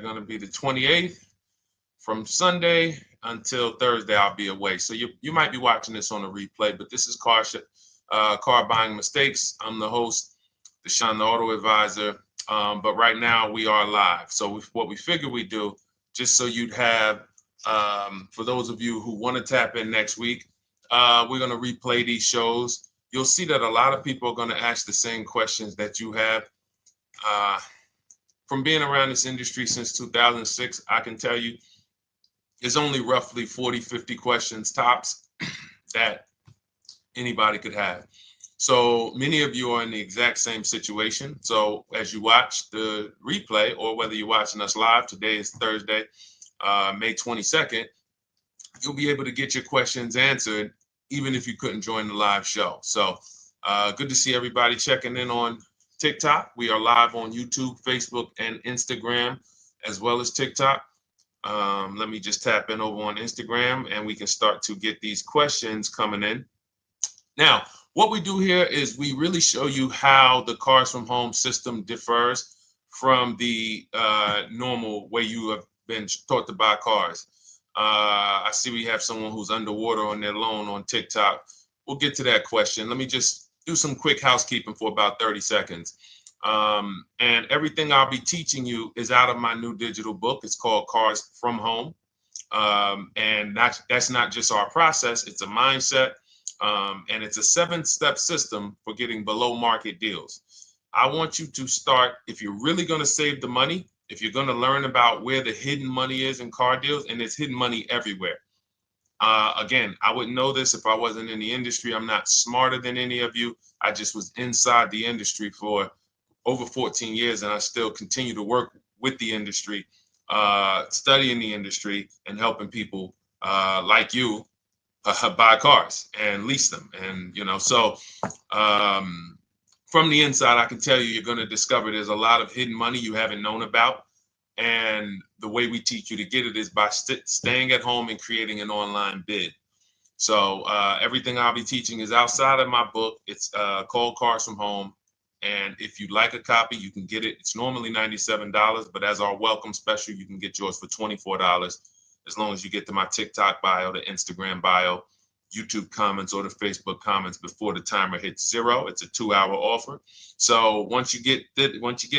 going to be the 28th. From Sunday until Thursday, I'll be away. So you might be watching this on a replay, but this is Car Buying Mistakes. I'm the host, Deshone the Auto Advisor. But right now we are live. So what we figured we'd do, just so you'd have, for those of you who want to tap in next week, we're going to replay these shows. You'll see that a lot of people are going to ask the same questions that you have. From being around this industry since 2006, I can tell you, there's only roughly 40, 50 questions tops that anybody could have. So many of you are in the exact same situation. So as you watch the replay, or whether you're watching us live, today is Thursday, May 22nd, you'll be able to get your questions answered, even if you couldn't join the live show. So good to see everybody checking in on TikTok. We are live on YouTube, Facebook, and Instagram, as well as TikTok. Let me just tap in over on Instagram and we can start to get these questions coming in. Now, what we do here is we really show you how the Cars from Home system differs from the normal way you have been taught to buy cars. I see we have someone who's underwater on their loan on TikTok. We'll get to that question. Let me just do some quick housekeeping for about 30 seconds. And everything I'll be teaching you is out of my new digital book. It's called Cars from Home. And that's not just our process, it's a mindset. And it's a 7-step system for getting below market deals. I want you to start, if you're really going to save the money, if you're going to learn about where the hidden money is in car deals, and there's hidden money everywhere. Again, I wouldn't know this if I wasn't in the industry. I'm not smarter than any of you. I just was inside the industry for over 14 years, and I still continue to work with the industry, studying the industry and helping people like you buy cars and lease them. And, so from the inside, I can tell you, you're going to discover there's a lot of hidden money you haven't known about. And the way we teach you to get it is by staying at home and creating an online bid. So everything I'll be teaching is outside of my book. It's called Cars from Home. And if you'd like a copy, you can get it. It's normally $97, but as our welcome special, you can get yours for $24, as long as you get to my TikTok bio, the Instagram bio, YouTube comments, or the Facebook comments before the timer hits 0. It's a 2-hour offer. So once you get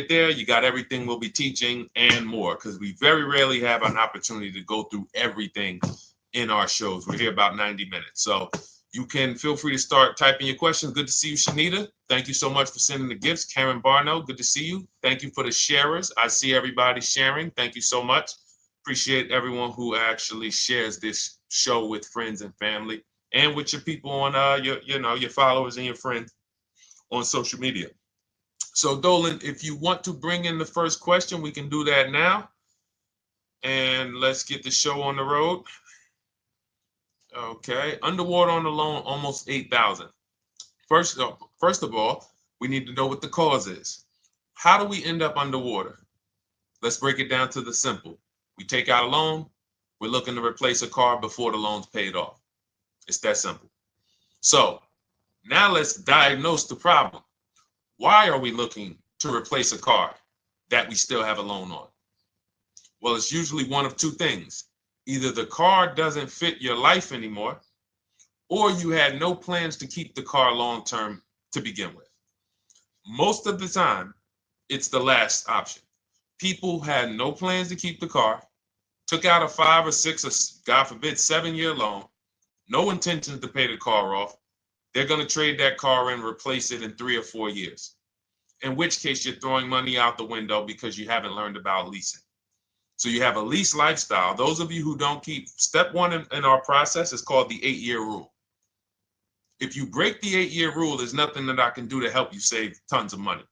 there, you got everything we'll be teaching and more, because we very rarely have an opportunity to go through everything in our shows. We're here about 90 minutes. So you can feel free to start typing your questions. Good to see you, Shanita. Thank you so much for sending the gifts. Karen Barno, good to see you. Thank you for the sharers. I see everybody sharing. Thank you so much. Appreciate everyone who actually shares this show with friends and family, and with your people on your followers and your friends on social media. So Dolan, if you want to bring in the first question, we can do that now. And let's get the show on the road. Okay, underwater on the loan, almost 8,000. First of all, we need to know what the cause is. How do we end up underwater? Let's break it down to the simple. We take out a loan, we're looking to replace a car before the loan's paid off. It's that simple. So now let's diagnose the problem. Why are we looking to replace a car that we still have a loan on? Well, it's usually one of two things. Either the car doesn't fit your life anymore, or you had no plans to keep the car long-term to begin with. Most of the time, it's the last option. People had no plans to keep the car, took out a 5 or 6 or God forbid 7-year loan, no intentions to pay the car off. They're going to trade that car in, replace it in 3 or 4 years. In which case you're throwing money out the window because you haven't learned about leasing. So you have a lease lifestyle. Those of you who don't keep, step 1 in our process is called the 8-year rule. If you break the 8-year rule, there's nothing that I can do to help you save tons of money.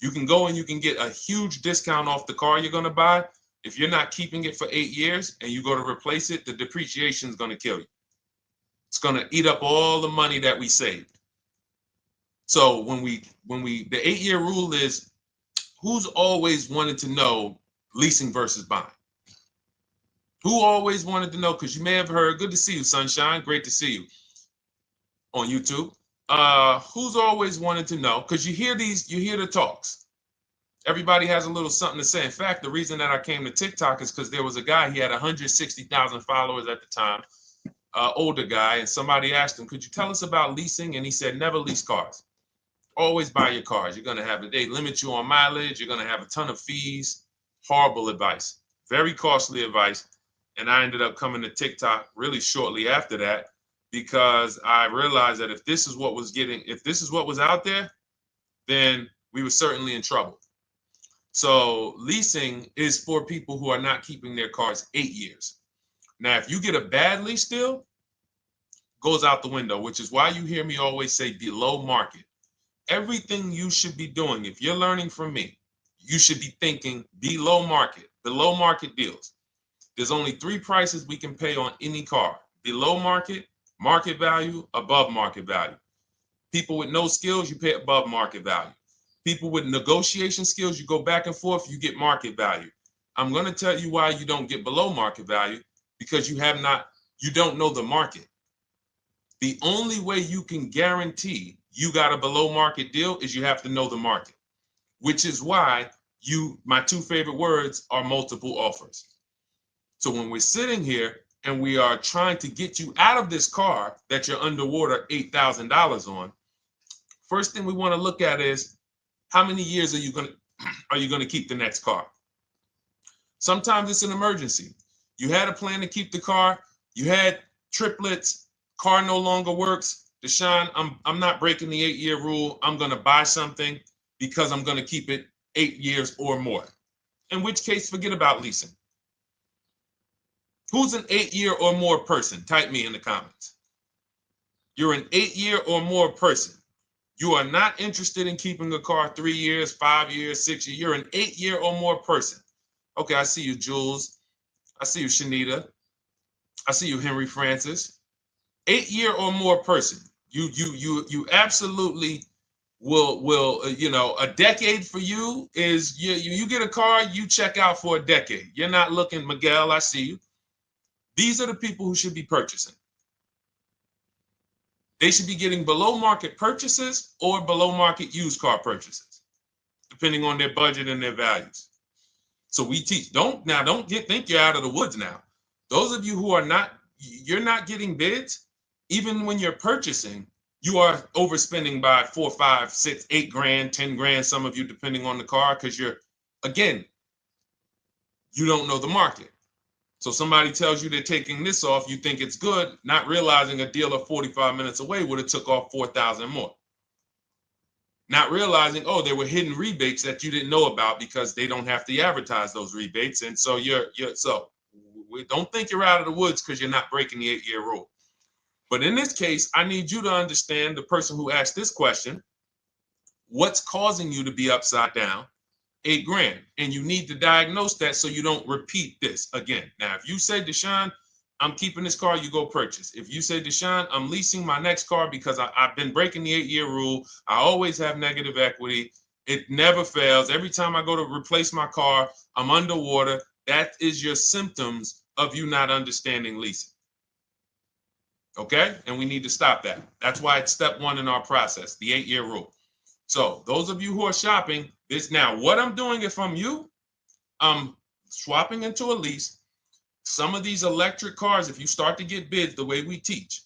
You can go and you can get a huge discount off the car you're going to buy. If you're not keeping it for 8 years and you go to replace it, the depreciation is going to kill you. It's going to eat up all the money that we saved. So the 8-year rule is, who's always wanted to know leasing versus buying? Who always wanted to know? Because you may have heard, good to see you, Sunshine. Great to see you on YouTube. Who's always wanted to know? Because you hear the talks. Everybody has a little something to say. In fact, the reason that I came to TikTok is because there was a guy, he had 160,000 followers at the time, older guy, and somebody asked him, could you tell us about leasing? And he said, never lease cars. Always buy your cars. You're going to have they limit you on mileage. You're going to have a ton of fees. Horrible advice. Very costly advice. And I ended up coming to TikTok really shortly after that because I realized that if this is what was out there, then we were certainly in trouble. So leasing is for people who are not keeping their cars 8 years. Now, if you get a bad lease deal, goes out the window, which is why you hear me always say below market. Everything you should be doing, if you're learning from me, you should be thinking below market deals. There's only 3 prices we can pay on any car: below market, market value, above market value. People with no skills, you pay above market value. People with negotiation skills, you go back and forth, you get market value. I'm going to tell you why you don't get below market value, because you don't know the market. The only way you can guarantee you got a below market deal is you have to know the market, which is why my 2 favorite words are multiple offers. So when we're sitting here and we are trying to get you out of this car that you're underwater $8,000 on, first thing we want to look at is how many years are you going to keep the next car? Sometimes it's an emergency. You had a plan to keep the car. You had triplets. Car no longer works. Deshone, I'm not breaking the 8-year rule. I'm going to buy something because I'm going to keep it 8 years or more. In which case, forget about leasing. Who's an 8-year or more person? Type me in the comments. You're an 8-year or more person. You are not interested in keeping a car 3 years, 5 years, 6 years. You're an 8-year or more person. Okay, I see you, Jules. I see you, Shanita. I see you, Henry Francis. 8-year or more person. You absolutely will a decade for you is you get a car, you check out for a decade. You're not looking, Miguel, I see you. These are the people who should be purchasing. They should be getting below market purchases or below market used car purchases, depending on their budget and their values. So we teach, think you're out of the woods now. Those of you who you're not getting bids, even when you're purchasing, you are overspending by 4, 5, 6, 8 grand, 10 grand, some of you, depending on the car, because you don't know the market. So somebody tells you they're taking this off, you think it's good, not realizing a dealer 45 minutes away would have took off 4,000 more. Not realizing, there were hidden rebates that you didn't know about because they don't have to advertise those rebates. And so we don't think you're out of the woods because you're not breaking the 8-year rule. But in this case, I need you to understand, the person who asked this question, what's causing you to be upside down 8 grand? And you need to diagnose that so you don't repeat this again. Now, if you say, Deshone, I'm keeping this car, you go purchase. If you say, Deshone, I'm leasing my next car because I've been breaking the 8-year rule. I always have negative equity. It never fails. Every time I go to replace my car, I'm underwater. That is your symptoms of you not understanding leasing. Okay? And we need to stop that. That's why it's step 1 in our process, the 8-year rule. So those of you who are shopping this now, what I'm doing, if I'm you, I'm swapping into a lease. Some of these electric cars, if you start to get bids the way we teach,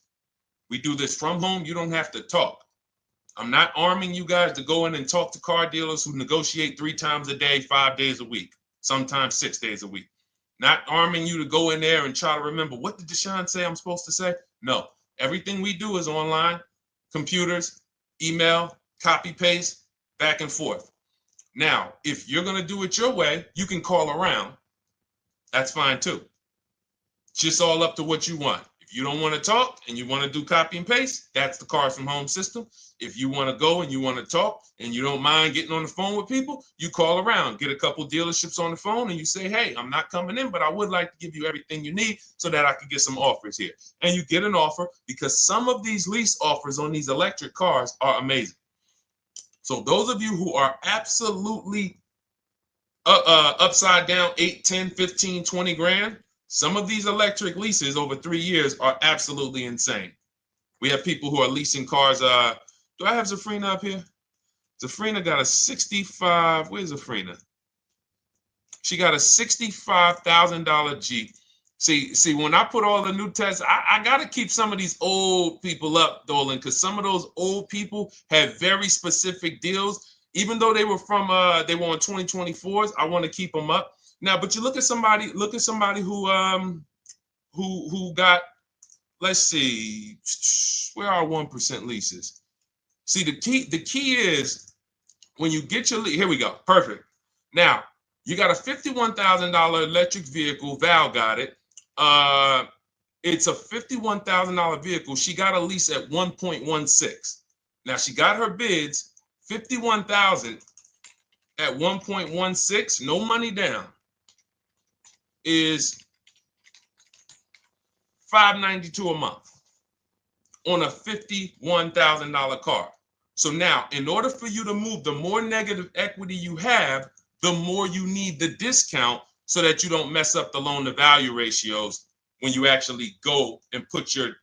we do this from home. You don't have to talk. I'm not arming you guys to go in and talk to car dealers who negotiate 3 times a day, 5 days a week, sometimes 6 days a week. Not arming you to go in there and try to remember, what did Deshone say I'm supposed to say? No, everything we do is online, computers, email, copy, paste, back and forth. Now, if you're going to do it your way, you can call around. That's fine too. It's just all up to what you want. If you don't want to talk and you want to do copy and paste, that's the Cars from Home system. If you want to go and you want to talk and you don't mind getting on the phone with people, you call around, get a couple dealerships on the phone, and you say, hey, I'm not coming in, but I would like to give you everything you need so that I can get some offers here. And you get an offer, because some of these lease offers on these electric cars are amazing. So those of you who are absolutely upside down 8, 10, 15, 20 grand, some of these electric leases over 3 years are absolutely insane. We have people who are leasing cars. Do I have Zafrina up here? Zafrina got a 65. Where's Zafrina? She got a $65,000 Jeep. See, when I put all the new tests, I got to keep some of these old people up, Dolan, because some of those old people have very specific deals. Even though they were on 2024s, I want to keep them up. Now, but you look at somebody who got, let's see, where are 1% leases? See, the key is when you get your lease, here we go, perfect. Now, you got a $51,000 electric vehicle, Val got it. It's a $51,000 vehicle. She got a lease at 1.16. Now she got her bids, 51,000 at 1.16, no money down, is $592 a month on a $51,000 car. So now, in order for you to move, the more negative equity you have, the more you need the discount so that you don't mess up the loan to value ratios when you actually go and put your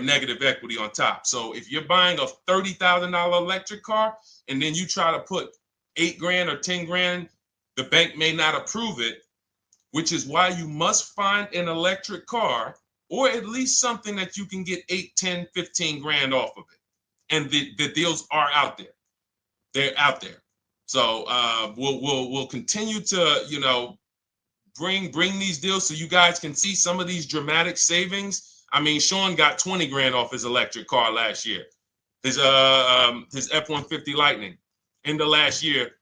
negative equity on top. So if you're buying a $30,000 electric car and then you try to put $8,000 or $10,000, the bank may not approve it, which is why you must find an electric car or at least something that you can get 8, 10, 15 grand off of it. And the deals are out there. They're out there. So we'll continue to, bring these deals so you guys can see some of these dramatic savings. I mean, Sean got 20 grand off his electric car last year. His F-150 Lightning in the last year,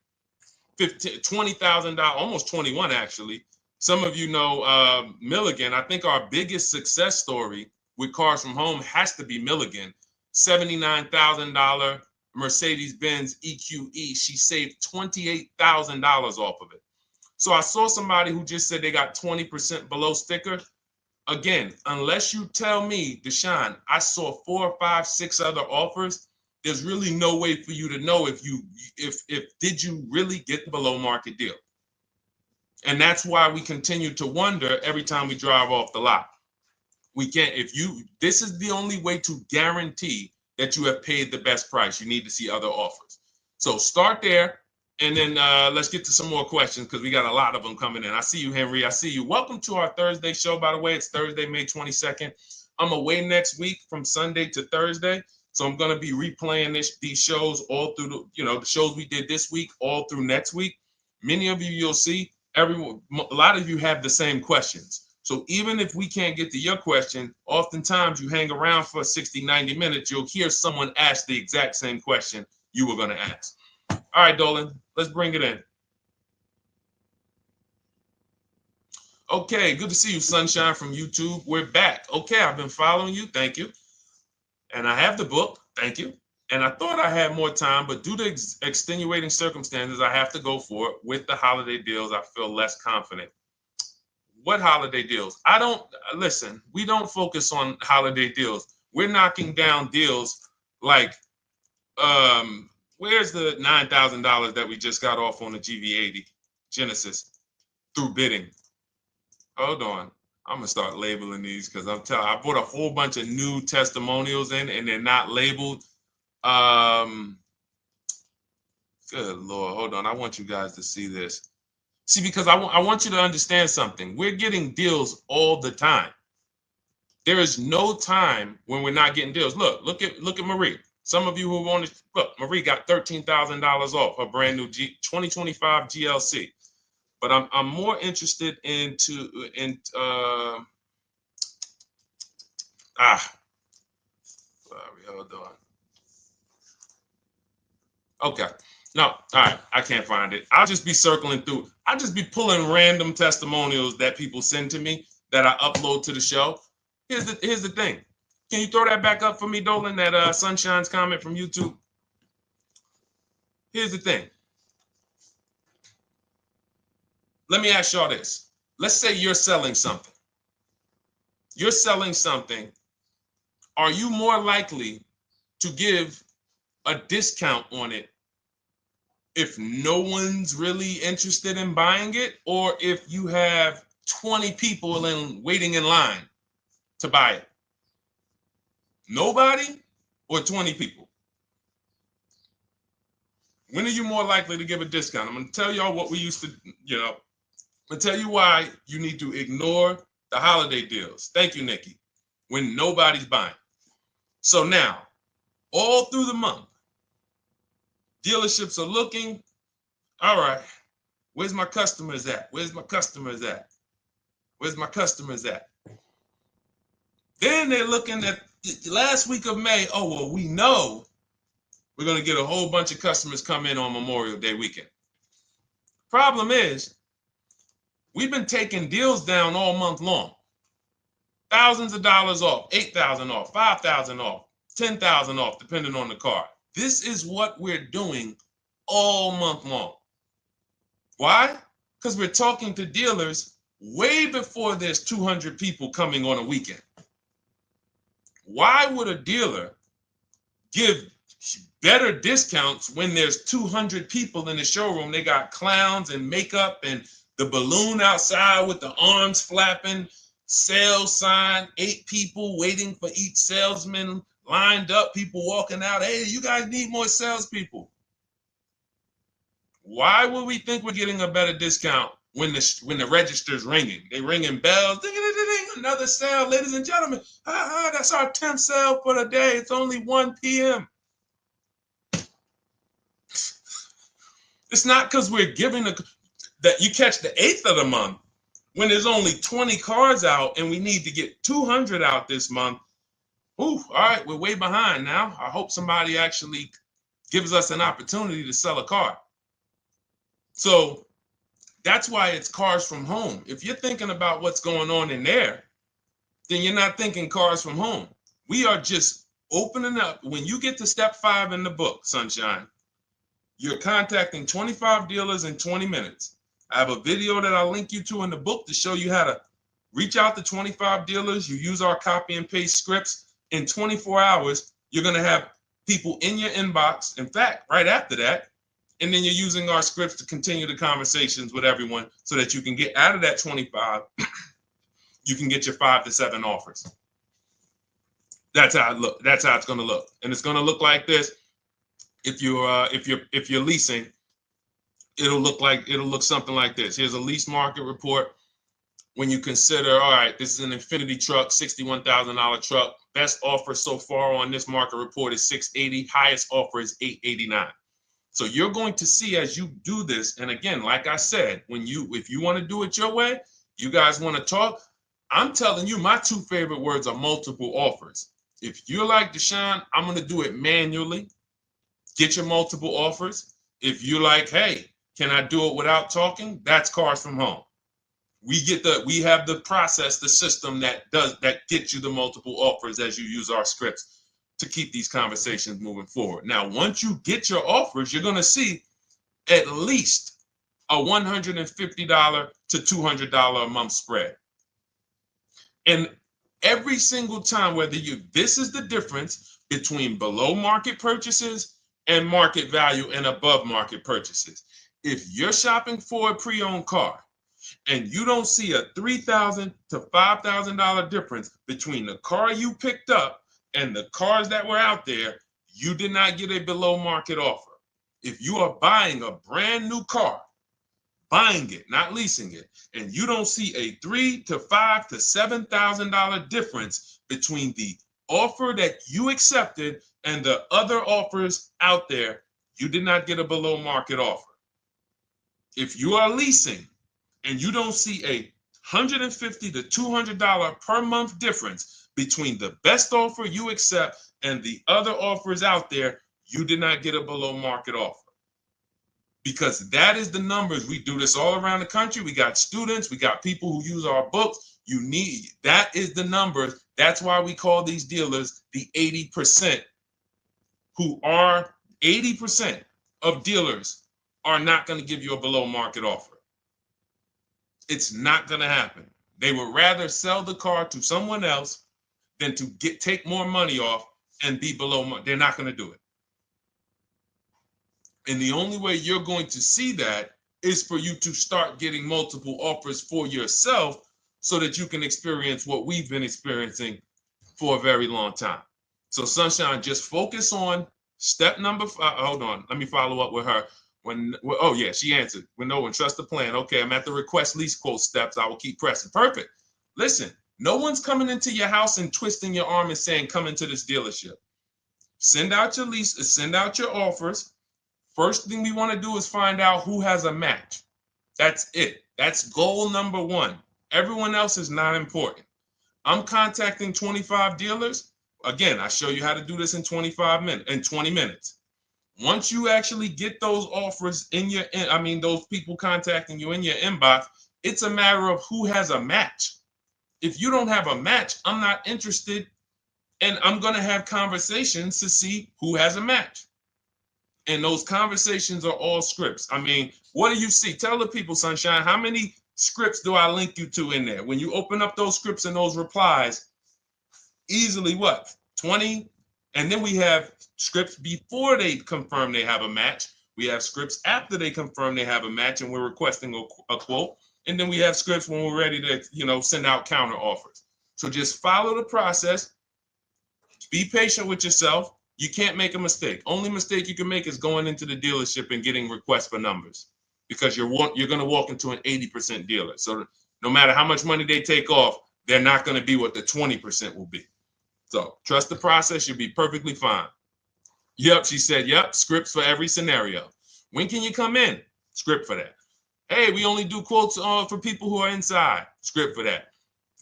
$20,000, almost 21 actually. Some of you know Milligan. I think our biggest success story with Cars from Home has to be Milligan. $79,000 Mercedes-Benz EQE. She saved $28,000 off of it. So I saw somebody who just said they got 20% below sticker. Again, unless you tell me, Deshone, I saw 4, 5, 6 other offers, there's really no way for you to know if did you really get the below market deal. And that's why we continue to wonder every time we drive off the lot. We can't, this is the only way to guarantee that you have paid the best price. You need to see other offers. So start there. And then let's get to some more questions because we got a lot of them coming in. I see you, Henry. I see you. Welcome to our Thursday show, by the way. It's Thursday, May 22nd. I'm away next week from Sunday to Thursday. So I'm going to be replaying these shows all through, the shows we did this week, all through next week. Many of you, you'll see, a lot of you have the same questions. So even if we can't get to your question, oftentimes you hang around for 60, 90 minutes, you'll hear someone ask the exact same question you were going to ask. All right, Dolan, let's bring it in. Okay, good to see you, Sunshine from YouTube. We're back. Okay, I've been following you. Thank you. And I have the book. Thank you. And I thought I had more time, but due to extenuating circumstances, I have to go for it. With the holiday deals, I feel less confident. What holiday deals? Listen, we don't focus on holiday deals. We're knocking down deals like, where's the $9,000 that we just got off on the GV80 Genesis through bidding? Hold on. I'm going to start labeling these because I put a whole bunch of new testimonials in and they're not labeled. Good Lord. Hold on. I want you guys to see this. See, because I want you to understand something. We're getting deals all the time. There is no time when we're not getting deals. Look at Marie. Some of you who want to look, Marie got $13,000 off her brand new 2025 GLC. But I'm more interested sorry, hold on. Okay. No, all right, I can't find it. I'll just be circling through. I'll just be pulling random testimonials that people send to me that I upload to the show. Here's the thing. Can you throw that back up for me, Dolan, that Sunshine's comment from YouTube? Here's the thing. Let me ask y'all this. Let's say you're selling something. You're selling something. Are you more likely to give a discount on it if no one's really interested in buying it, or if you have 20 people waiting in line to buy it? Nobody or 20 people? When are you more likely to give a discount? I'm going to tell y'all what we used to, I'm going to tell you why you need to ignore the holiday deals. Thank you, Nikki. When nobody's buying. So now, all through the month, dealerships are looking, all right, where's my customers at? Where's my customers at? Where's my customers at? Then they're looking at the last week of May. Oh, well, we know we're going to get a whole bunch of customers come in on Memorial Day weekend. Problem is, we've been taking deals down all month long. Thousands of dollars off, 8,000 off, 5,000 off, 10,000 off, depending on the car. This is what we're doing all month long. Why? Because we're talking to dealers way before there's 200 people coming on a weekend. Why would a dealer give better discounts when there's 200 people in the showroom? They got clowns and makeup and the balloon outside with the arms flapping, sales sign, 8 people waiting for each salesman lined up, people walking out. Hey, you guys need more salespeople. Why would we think we're getting a better discount when the register's ringing? They ringing bells, ding, ding, ding, ding, another sale, ladies and gentlemen. That's our 10th sale for the day. It's only 1 p.m. It's not because we're giving that you catch the 8th of the month when there's only 20 cars out and we need to get 200 out this month. Ooh, all right, we're way behind now. I hope somebody actually gives us an opportunity to sell a car. So that's why it's cars from home. If you're thinking about what's going on in there, then you're not thinking cars from home. We are just opening up. When you get to step 5 in the book, Sunshine, you're contacting 25 dealers in 20 minutes. I have a video that I'll link you to in the book to show you how to reach out to 25 dealers. You use our copy and paste scripts. In 24 hours, you're going to have people in your inbox. In fact, right after that, and then you're using our scripts to continue the conversations with everyone so that you can get out of that 25, you can get your 5 to 7 offers. That's how it look. That's how it's going to look. And it's going to look like this. If you're leasing, it'll look something like this. Here's a lease market report. When you consider, all right, this is an Infinity truck, $61,000 truck. Best offer so far on this market report is $680. Highest offer is $889. So you're going to see as you do this, and again, like I said, if you want to do it your way, you guys want to talk, I'm telling you, my 2 favorite words are multiple offers. If you're like Deshone, I'm going to do it manually. Get your multiple offers. If you're like, hey, can I do it without talking? That's cars from home. We have the process, the system that gets you the multiple offers as you use our scripts to keep these conversations moving forward. Now, once you get your offers, you're going to see at least a $150 to $200 a month spread. And every single time, this is the difference between below market purchases and market value and above market purchases. If you're shopping for a pre-owned car and you don't see a $3,000 to $5,000 difference between the car you picked up and the cars that were out there, you did not get a below market offer. If you are buying a brand new car, buying it, not leasing it, and you don't see a $3,000 to $5,000 to $7,000 difference between the offer that you accepted and the other offers out there, you did not get a below market offer. If you are leasing and you don't see a $150 to $200 per month difference between the best offer you accept and the other offers out there, you did not get a below market offer. Because that is the numbers. We do this all around the country. We got students, we got people who use our books. That is the numbers. That's why we call these dealers the 80%, who are 80% of dealers are not going to give you a below market offer. It's not going to happen. They would rather sell the car to someone else than to take more money off and be below market. They're not going to do it. And the only way you're going to see that is for you to start getting multiple offers for yourself so that you can experience what we've been experiencing for a very long time. So Sunshine, just focus on Step number 5. Hold on. Let me follow up with her. Oh yeah, she answered. When trust the plan. Okay, I'm at the request lease quote steps. I will keep pressing. Perfect. Listen, no one's coming into your house and twisting your arm and saying, come into this dealership. Send out your lease, send out your offers. First thing we want to do is find out who has a match. That's it. That's goal number 1. Everyone else is not important. I'm contacting 25 dealers. Again, I show you how to do this in 20 minutes. Once you actually get those offers those people contacting you in your inbox, it's a matter of who has a match. If you don't have a match, I'm not interested, and I'm going to have conversations to see who has a match. And those conversations are all scripts. I mean, what do you see? Tell the people, Sunshine, how many scripts do I link you to in there? When you open up those scripts and those replies, easily what? 20? And then we have scripts before they confirm they have a match. We have scripts after they confirm they have a match and we're requesting a quote. And then we have scripts when we're ready to, send out counter offers. So just follow the process. Be patient with yourself. You can't make a mistake. Only mistake you can make is going into the dealership and getting requests for numbers, because you're going to walk into an 80% dealer. So no matter how much money they take off, they're not going to be what the 20% will be. So trust the process. You'll be perfectly fine. Yep, she said, yep, scripts for every scenario. When can you come in? Script for that. Hey, we only do quotes for people who are inside. Script for that.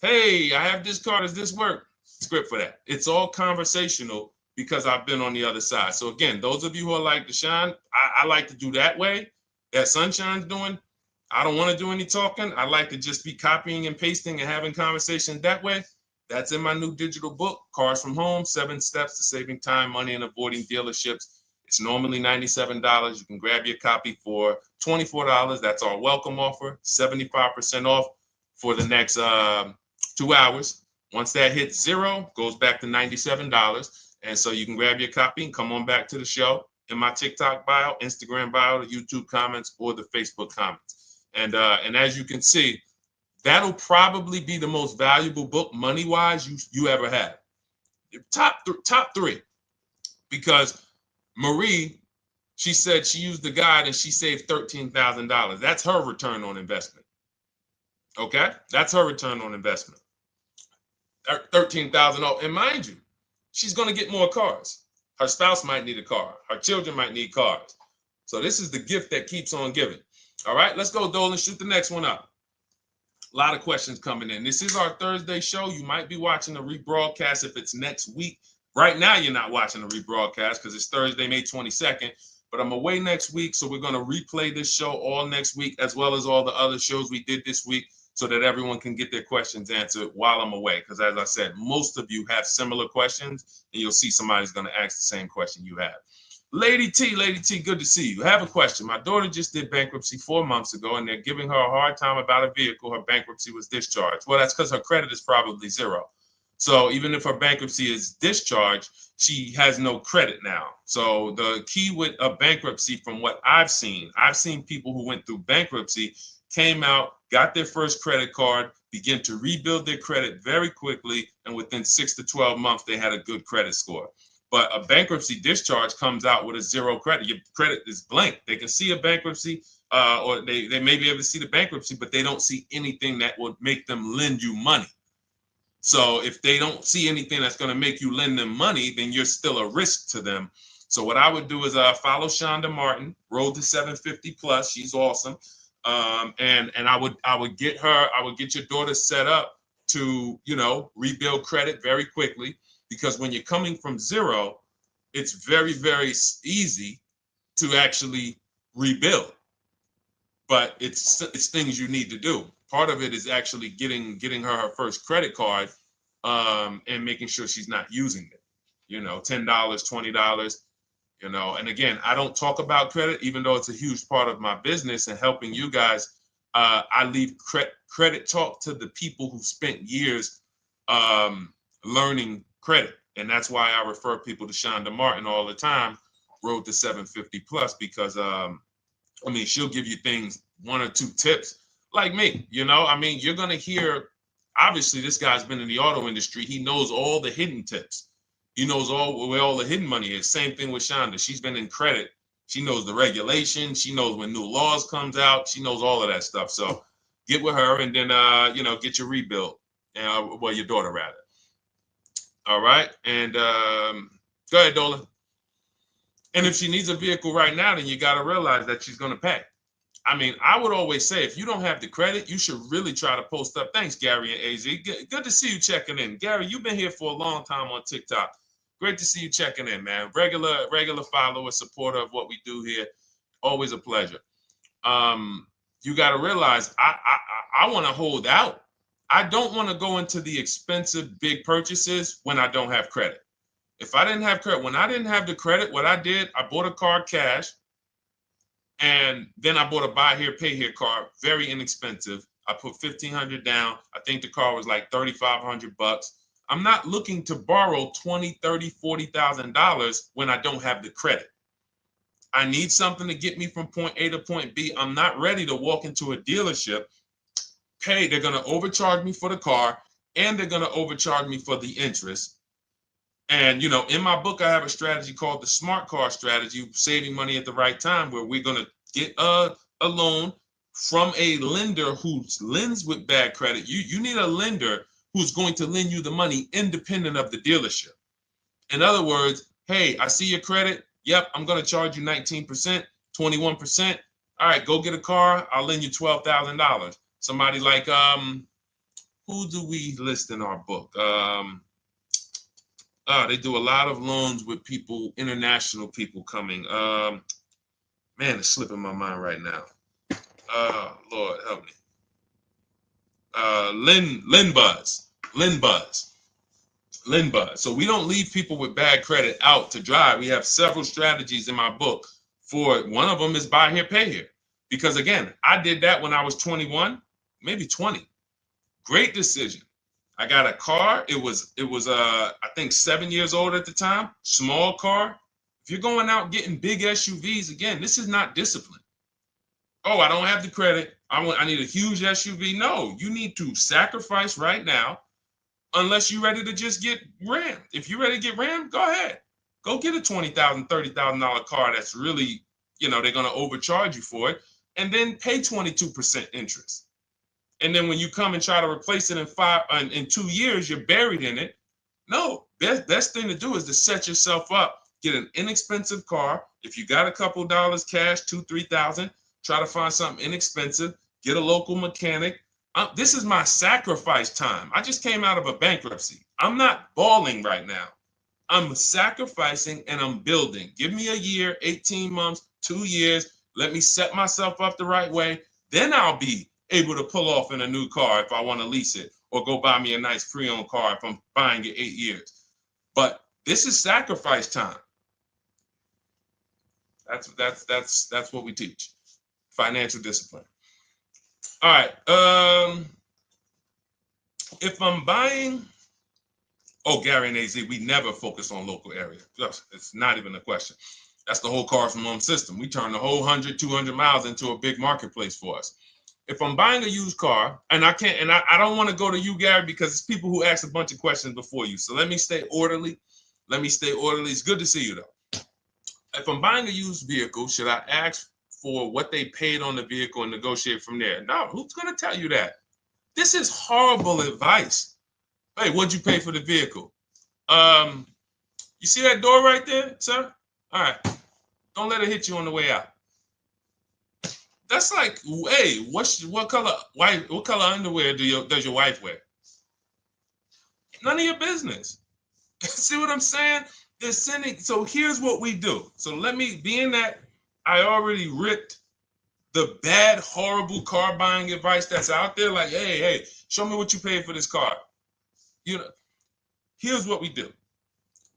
Hey, I have this car. Does this work? Script for that. It's all conversational because I've been on the other side. So again, those of you who are like Deshone, I like to do that way, that Sunshine's doing. I don't want to do any talking. I like to just be copying and pasting and having conversations that way. That's in my new digital book, Cars from Home, 7 Steps to Saving Time, Money, and Avoiding Dealerships. It's normally $97. You can grab your copy for $24. That's our welcome offer, 75% off for the next 2 hours. Once that hits 0, goes back to $97. And so you can grab your copy and come on back to the show in my TikTok bio, Instagram bio, the YouTube comments, or the Facebook comments. And as you can see, that'll probably be the most valuable book money-wise you ever had. Top 3. Because Marie, she said she used the guide and she saved $13,000. That's her return on investment. Okay? That's her return on investment. $13,000. And mind you, she's going to get more cars. Her spouse might need a car. Her children might need cars. So this is the gift that keeps on giving. All right, let's go, Dolan. Shoot the next one up. A lot of questions coming in. This is our Thursday show. You might be watching the rebroadcast if it's next week. Right now, you're not watching the rebroadcast because it's Thursday, May 22nd. But I'm away next week, so we're going to replay this show all next week, as well as all the other shows we did this week, so that everyone can get their questions answered while I'm away. Because as I said, most of you have similar questions, and you'll see somebody's going to ask the same question you have. Lady T, good to see you. I have a question. My daughter just did bankruptcy 4 months ago, and they're giving her a hard time about a vehicle. Her bankruptcy was discharged. Well, that's because her credit is probably 0. So even if her bankruptcy is discharged, she has no credit now. So the key with a bankruptcy, from what I've seen people who went through bankruptcy, came out, got their first credit card, began to rebuild their credit very quickly, and within 6 to 12 months, they had a good credit score. But a bankruptcy discharge comes out with a 0 credit. Your credit is blank. They can see a bankruptcy, or they may be able to see the bankruptcy, but they don't see anything that would make them lend you money. So if they don't see anything that's going to make you lend them money, then you're still a risk to them. So what I would do is follow Shonda Martin, Road to 750 Plus. She's awesome. And I would get your daughter set up to, rebuild credit very quickly, because when you're coming from 0, it's very, very easy to actually rebuild. But it's things you need to do. Part of it is actually getting her first credit card, and making sure she's not using it. $10, $20. And again, I don't talk about credit, even though it's a huge part of my business and helping you guys. I leave credit talk to the people who spent years learning credit. And that's why I refer people to Shonda Martin all the time, Road to 750 Plus, because she'll give you things, 1 or 2 tips, like me. You're going to hear, obviously, this guy's been in the auto industry. He knows all the hidden tips. He knows where all the hidden money is. Same thing with Shonda. She's been in credit. She knows the regulation. She knows when new laws comes out. She knows all of that stuff. So get with her and then, get your rebuild. Well, your daughter rather. All right. And go ahead, Dolan. And if she needs a vehicle right now, then you got to realize that she's going to pay. I mean, I would always say if you don't have the credit, you should really try to post up. Thanks, Gary and AZ. Good to see you checking in. Gary, you've been here for a long time on TikTok. Great to see you checking in, man. Regular follower, supporter of what we do here. Always a pleasure. You got to realize I want to hold out. I don't want to go into the expensive big purchases when I don't have credit. If I didn't have credit, when I didn't have the credit, what I did, I bought a car cash, and then I bought a buy here, pay here card, very inexpensive. I put $1,500 down. I think the car was like $3,500. I'm not looking to borrow $20,000, $30,000, $40,000 when I don't have the credit. I need something to get me from point A to point B. I'm not ready to walk into a dealership, pay. They're going to overcharge me for the car, and they're going to overcharge me for the interest. And, in my book, I have a strategy called the smart car strategy, saving money at the right time, where we're going to get a loan from a lender who lends with bad credit. You need a lender who's going to lend you the money independent of the dealership. In other words, hey, I see your credit. Yep, I'm going to charge you 19%, 21%. All right, go get a car. I'll lend you $12,000. Somebody like, who do we list in our book? They do a lot of loans with people, international people coming. Man, it's slipping my mind right now. Lord help me. Linbuzz. So we don't leave people with bad credit out to dry. We have several strategies in my book for it. One of them is buy here, pay here. Because again, I did that when I was 21, maybe 20. Great decision. I got a car. It was I think 7 years old at the time. Small car. If you're going out getting big SUVs, again, this is not discipline. Oh, I don't have the credit. I need a huge SUV. No, you need to sacrifice right now, unless you're ready to just get rammed. If you're ready to get rammed, go ahead. Go get a $20,000, $30,000 car that's really, they're going to overcharge you for it, and then pay 22% interest. And then when you come and try to replace it in 2 years, you're buried in it. No, best thing to do is to set yourself up. Get an inexpensive car. If you got a couple dollars cash, $2,000, $3,000, try to find something inexpensive. Get a local mechanic. This is my sacrifice time. I just came out of a bankruptcy. I'm not balling right now. I'm sacrificing and I'm building. Give me a year, 18 months, 2 years. Let me set myself up the right way. Then I'll be able to pull off in a new car if I want to lease it, or go buy me a nice pre-owned car if I'm buying it 8 years. But this is sacrifice time. That's what we teach. Financial discipline. All right. If I'm buying, Gary and AZ, we never focus on local area. It's not even a question. That's the whole car from home system. We turn the whole 100, 200 miles into a big marketplace for us. If I'm buying a used car, and I can't, and I don't want to go to you, Gary, because it's people who ask a bunch of questions before you. So let me stay orderly. It's good to see you, though. If I'm buying a used vehicle, should I ask for what they paid on the vehicle and negotiate from there? No, who's going to tell you that? This is horrible advice. Hey, what'd you pay for the vehicle? You see that door right there, sir? All right. Don't let it hit you on the way out. That's like, hey, what color underwear does your wife wear? None of your business. See what I'm saying? They're sending. So here's what we do. So being that I already ripped the bad, horrible car buying advice that's out there, like, hey, show me what you paid for this car. Here's what we do.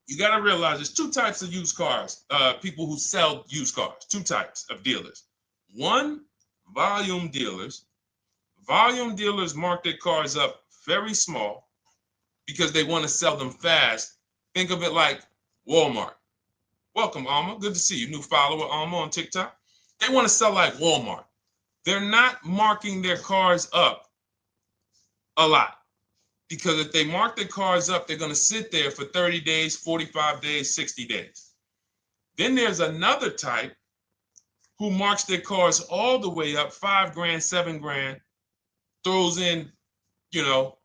You got to realize there's two types of used cars, people who sell used cars, two types of dealers. One, volume dealers. Volume dealers mark their cars up very small because they want to sell them fast. Think of it like Walmart. Welcome, Alma. Good to see you. New follower, Alma, on TikTok. They want to sell like Walmart. They're not marking their cars up a lot. Because if they mark their cars up, they're going to sit there for 30 days, 45 days, 60 days. Then there's another type who marks their cars all the way up, 5 grand, 7 grand, throws in, you know,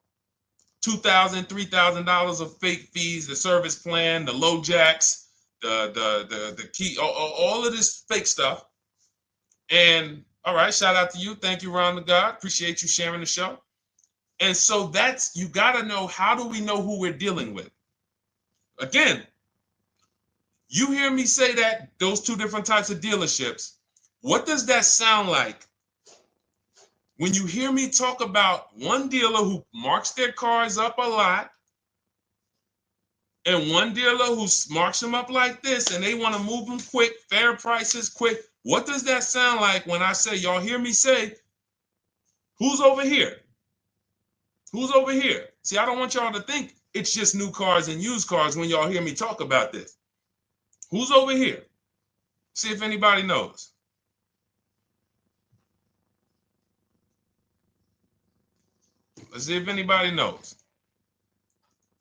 $2,000, $3,000 of fake fees, the service plan, the low jacks, the key, all of this fake stuff. And all right, shout out to you. Thank you, Ron the God. Appreciate you sharing the show. And so that's, you got to know, how do we know who we're dealing with? Again, you hear me say that, those two different types of dealerships. What does that sound like when you hear me talk about one dealer who marks their cars up a lot and one dealer who marks them up like this and they want to move them quick, fair prices, quick? What does that sound like when I say, y'all hear me say, who's over here? Who's over here? See, I don't want y'all to think it's just new cars and used cars when y'all hear me talk about this. Who's over here? See if anybody knows. Let's see if anybody knows.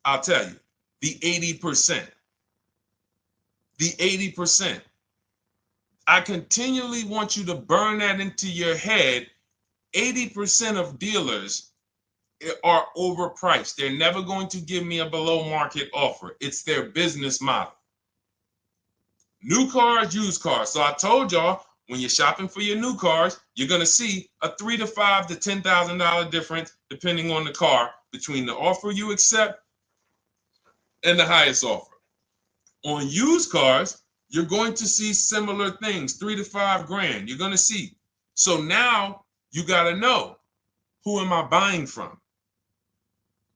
I'll tell you, the 80%. The 80%. I continually want you to burn that into your head. 80% of dealers are overpriced. They're never going to give me a below market offer. It's their business model. New cars, used cars. So I told y'all, when you're shopping for your new cars, you're going to see a $3,000 to $5,000 to $10,000 difference, depending on the car, between the offer you accept and the highest offer. On used cars, you're going to see similar things, 3 to 5 grand. You're going to see. So now you got to know, who am I buying from?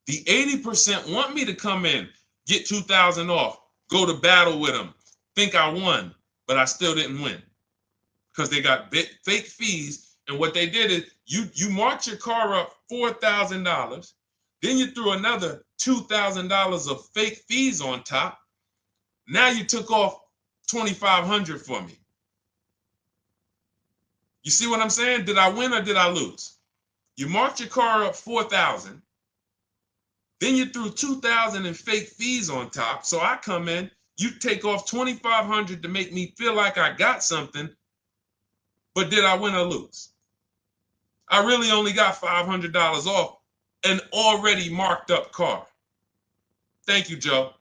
The 80% want me to come in, get 2,000 off, go to battle with them, think I won, but I still didn't win because they got fake fees. And what they did is you marked your car up $4,000, then you threw another $2,000 of fake fees on top. Now you took off $2,500 for me. You see what I'm saying? Did I win or did I lose? You marked your car up $4,000. Then you threw $2,000 in fake fees on top. So I come in, you take off $2,500 to make me feel like I got something. But did I win or lose? I really only got $500 off an already marked up car. Thank you, Joe.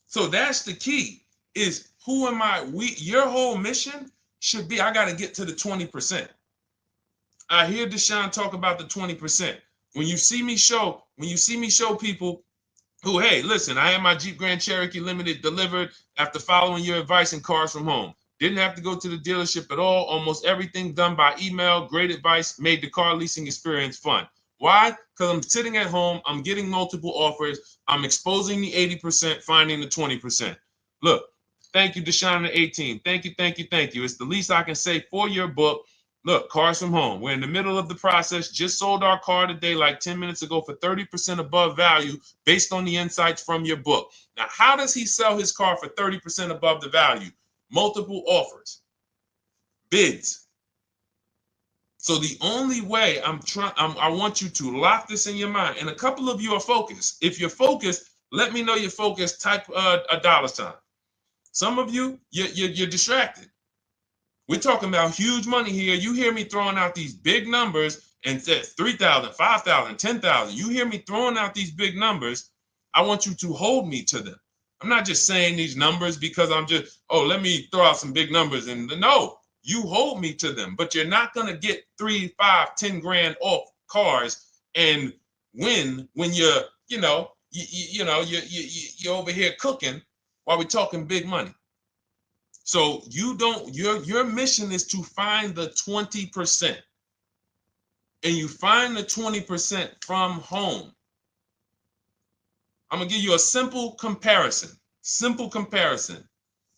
So that's the key, is who am I? Your whole mission should be, I got to get to the 20%. I hear Deshone talk about the 20%. When you see me show people who, hey, listen, I had my Jeep Grand Cherokee Limited delivered after following your advice and cars from home. Didn't have to go to the dealership at all. Almost everything done by email. Great advice. Made the car leasing experience fun. Why? Because I'm sitting at home. I'm getting multiple offers. I'm exposing the 80%, finding the 20%. Look, thank you, Deshone the 18. Thank you, thank you, thank you. It's the least I can say for your book. Look, cars from home. We're in the middle of the process. Just sold our car today, like 10 minutes ago, for 30% above value based on the insights from your book. Now, how does he sell his car for 30% above the value? Multiple offers, bids. So the only way I want you to lock this in your mind. And a couple of you are focused. If you're focused, let me know you're focused. Type a $sign. Some of you, you're distracted. We're talking about huge money here. You hear me throwing out these big numbers and said 3,000, 5,000, 10,000. You hear me throwing out these big numbers. I want you to hold me to them. I'm not just saying these numbers because I'm just, oh, let me throw out some big numbers. And no, you hold me to them, but you're not going to get 3, 5, 10 grand off cars and win when you're over here cooking while we're talking big money. So your mission is to find the 20%. And you find the 20% from home. I'm going to give you a simple comparison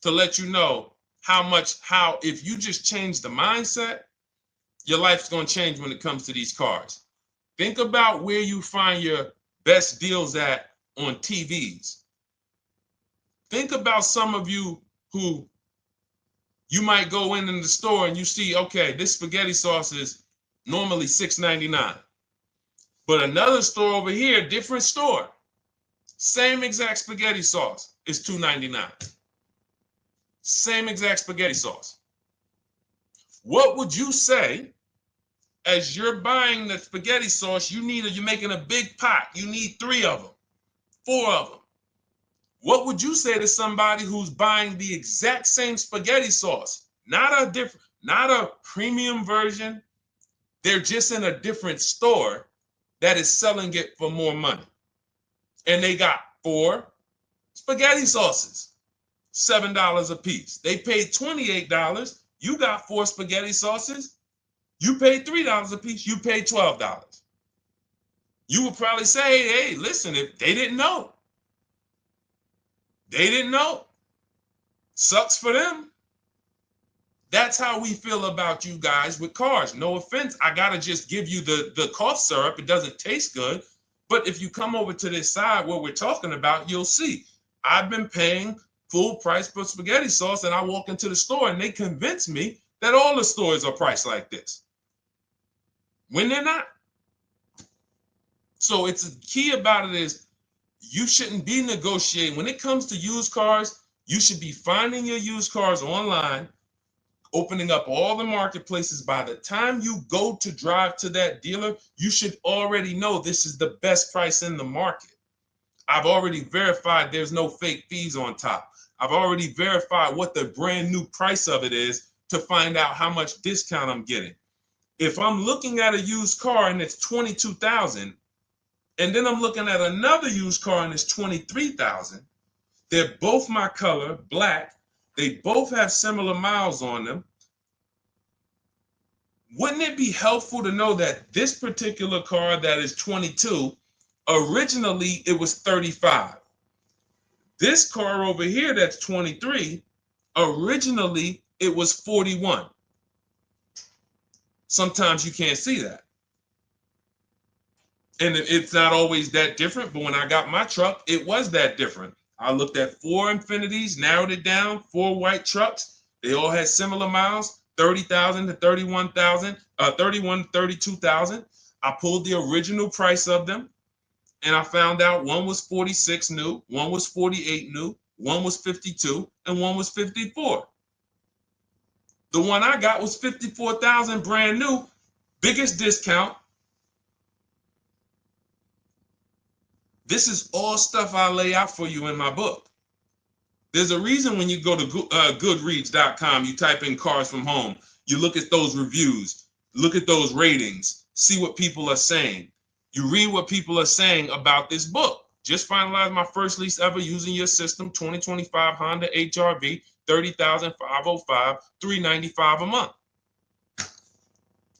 to let you know how if you just change the mindset, your life's going to change when it comes to these cars. Think about where you find your best deals at on TVs. Think about some of you who you might go in the store and you see, okay, this spaghetti sauce is normally $6.99. But another store over here, different store, same exact spaghetti sauce is $2.99. Same exact spaghetti sauce. What would you say as you're buying the spaghetti sauce? You're making a big pot. You need 3 of them, 4 of them. What would you say to somebody who's buying the exact same spaghetti sauce? Not a premium version. They're just in a different store that is selling it for more money. And they got 4 spaghetti sauces, $7 a piece. They paid $28. You got 4 spaghetti sauces. You paid $3 a piece. You paid $12. You would probably say, hey, listen, if they didn't know. They didn't know. Sucks for them. That's how we feel about you guys with cars. No offense. I got to just give you the cough syrup. It doesn't taste good. But if you come over to this side where we're talking about, you'll see. I've been paying full price for spaghetti sauce, and I walk into the store and they convince me that all the stores are priced like this, when they're not. So it's the key about it is you shouldn't be negotiating. When it comes to used cars, you should be finding your used cars online, opening up all the marketplaces. By the time you go to drive to that dealer, you should already know this is the best price in the market. I've already verified there's no fake fees on top. I've already verified what the brand new price of it is to find out how much discount I'm getting. If I'm looking at a used car and it's $22,000, and then I'm looking at another used car and it's $23,000, they're both my color, black. They both have similar miles on them. Wouldn't it be helpful to know that this particular car that is 22, originally it was 35. This car over here that's 23, originally it was 41. Sometimes you can't see that. And it's not always that different, but when I got my truck, it was that different. I looked at 4 Infinities, narrowed it down, 4 white trucks. They all had similar miles, 30,000 to 31,000, 31 to 32,000. I pulled the original price of them, and I found out one was 46 new, one was 48 new, one was 52, and one was 54. The one I got was 54,000 brand new, biggest discount. This is all stuff I lay out for you in my book. There's a reason when you go to Goodreads.com, you type in cars from home, you look at those reviews, look at those ratings, see what people are saying. You read what people are saying about this book. Just finalized my first lease ever using your system, 2025 Honda HR-V, 30,505, $395 a month.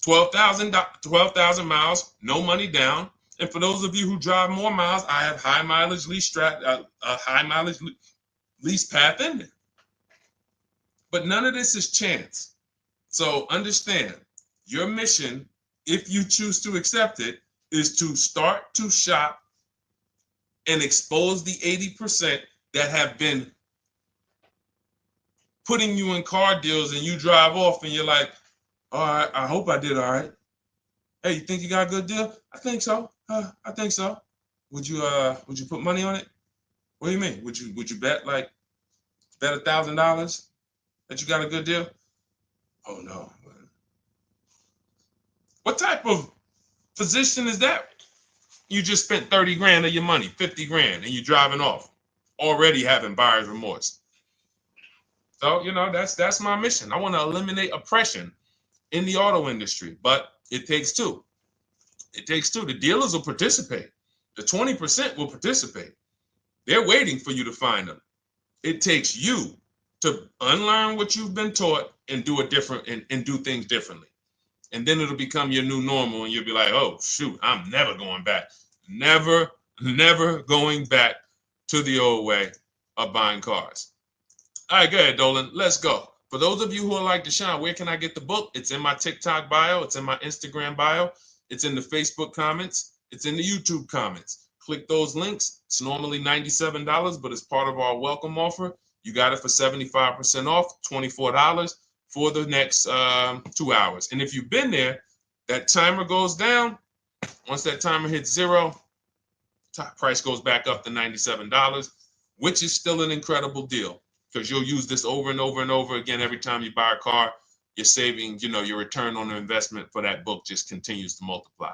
12,000 miles, no money down. And for those of you who drive more miles, I have high mileage lease lease path in there. But none of this is chance. So understand, your mission, if you choose to accept it, is to start to shop and expose the 80% that have been putting you in car deals, and you drive off and you're like, all right, I hope I did all right. Hey, you think you got a good deal? I think so. I think so. Would you put money on it? What do you mean? Would you bet $1,000 that you got a good deal? Oh no. What type of position is that? You just spent 30 grand of your money, 50 grand, and you're driving off, already having buyer's remorse. So, that's my mission. I want to eliminate oppression in the auto industry, but it takes two. It takes two. The dealers will participate. The 20% will participate. They're waiting for you to find them. It takes you to unlearn what you've been taught and do it different and do things differently. And then it'll become your new normal, and you'll be like, oh, shoot, I'm never going back. Never going back to the old way of buying cars. All right, go ahead, Dolan. Let's go. For those of you who are like Deshone, where can I get the book? It's in my TikTok bio. It's in my Instagram bio. It's in the Facebook comments. It's in the YouTube comments. Click those links. It's normally $97, but it's part of our welcome offer. You got it for 75% off, $24 for the next 2 hours. And if you've been there, that timer goes down. Once that timer hits 0, top price goes back up to $97, which is still an incredible deal because you'll use this over and over and over again. Every time you buy a car, you're saving, your return on the investment for that book just continues to multiply.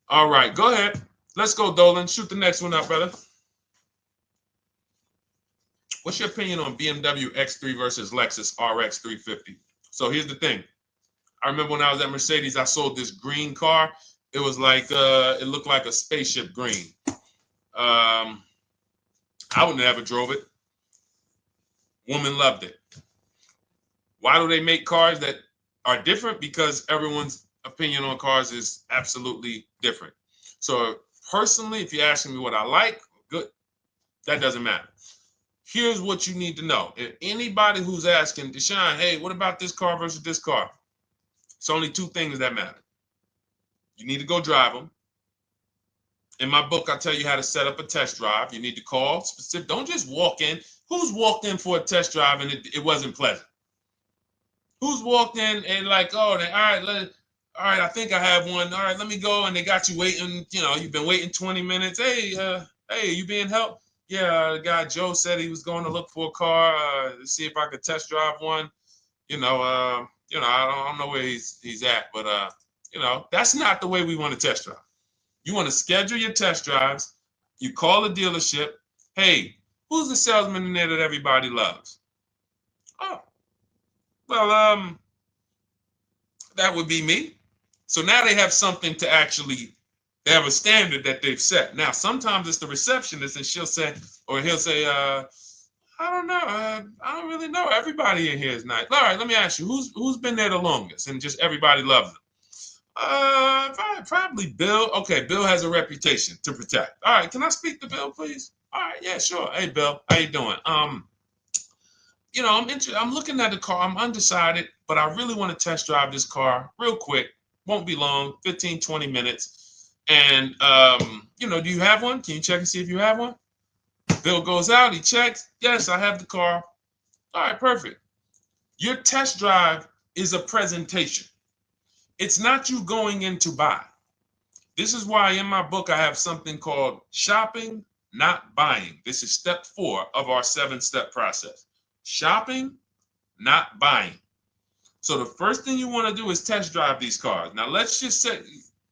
All right, go ahead. Let's go, Dolan. Shoot the next one up, brother. What's your opinion on BMW X3 versus Lexus RX 350? So here's the thing. I remember when I was at Mercedes, I sold this green car. It was like, it looked like a spaceship green. I would never drove it. Woman loved it. Why do they make cars that are different? Because everyone's opinion on cars is absolutely different. So personally, if you're asking me what I like, good, that doesn't matter. Here's what you need to know. If anybody who's asking, Deshone, hey, what about this car versus this car? It's only two things that matter. You need to go drive them. In my book, I tell you how to set up a test drive. You need to call specific. Don't just walk in. Who's walked in for a test drive and it wasn't pleasant? Who's walked in and like, oh, all right, I think I have one. All right, let me go. And they got you waiting. You've been waiting 20 minutes. Hey, you being helped? Yeah, the guy Joe said he was going to look for a car to see if I could test drive one. I don't know where he's at, but that's not the way we want to test drive. You want to schedule your test drives. You call the dealership. Hey, who's the salesman in there that everybody loves? Oh, well, that would be me. So now they have something to actually. They have a standard that they've set. Now, sometimes it's the receptionist, and he'll say, I don't know. I don't really know. Everybody in here is nice. All right, let me ask you, who's been there the longest? And just everybody loves them. Probably Bill. Okay, Bill has a reputation to protect. All right, can I speak to Bill, please? All right, yeah, sure. Hey, Bill, how you doing? I'm looking at the car. I'm undecided, but I really want to test drive this car real quick. Won't be long, 15, 20 minutes. And, do you have one? Can you check and see if you have one? Bill goes out, he checks. Yes, I have the car. All right, perfect. Your test drive is a presentation. It's not you going in to buy. This is why in my book I have something called shopping, not buying. This is step 4 of our 7-step process. Shopping, not buying. So the first thing you want to do is test drive these cars. Now let's just say,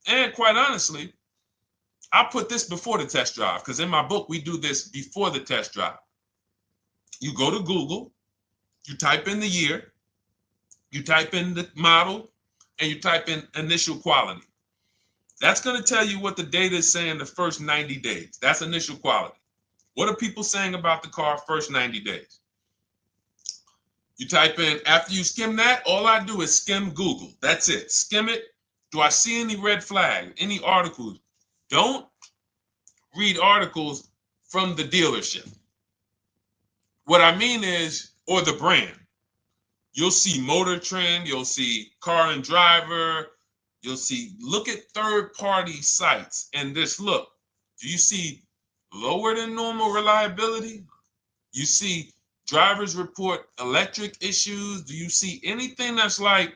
and quite honestly, I put this before the test drive because in my book, we do this before the test drive. You go to Google, you type in the year, you type in the model, and you type in initial quality. That's going to tell you what the data is saying the first 90 days. That's initial quality. What are people saying about the car first 90 days? You type in, after you skim that, all I do is skim Google. That's it. Skim it. Do I see any red flags, any articles? Don't read articles from the dealership. What I mean is, or the brand. You'll see Motor Trend, you'll see Car and Driver, look at third-party sites and just look. Do you see lower than normal reliability? You see drivers report electric issues? Do you see anything that's like,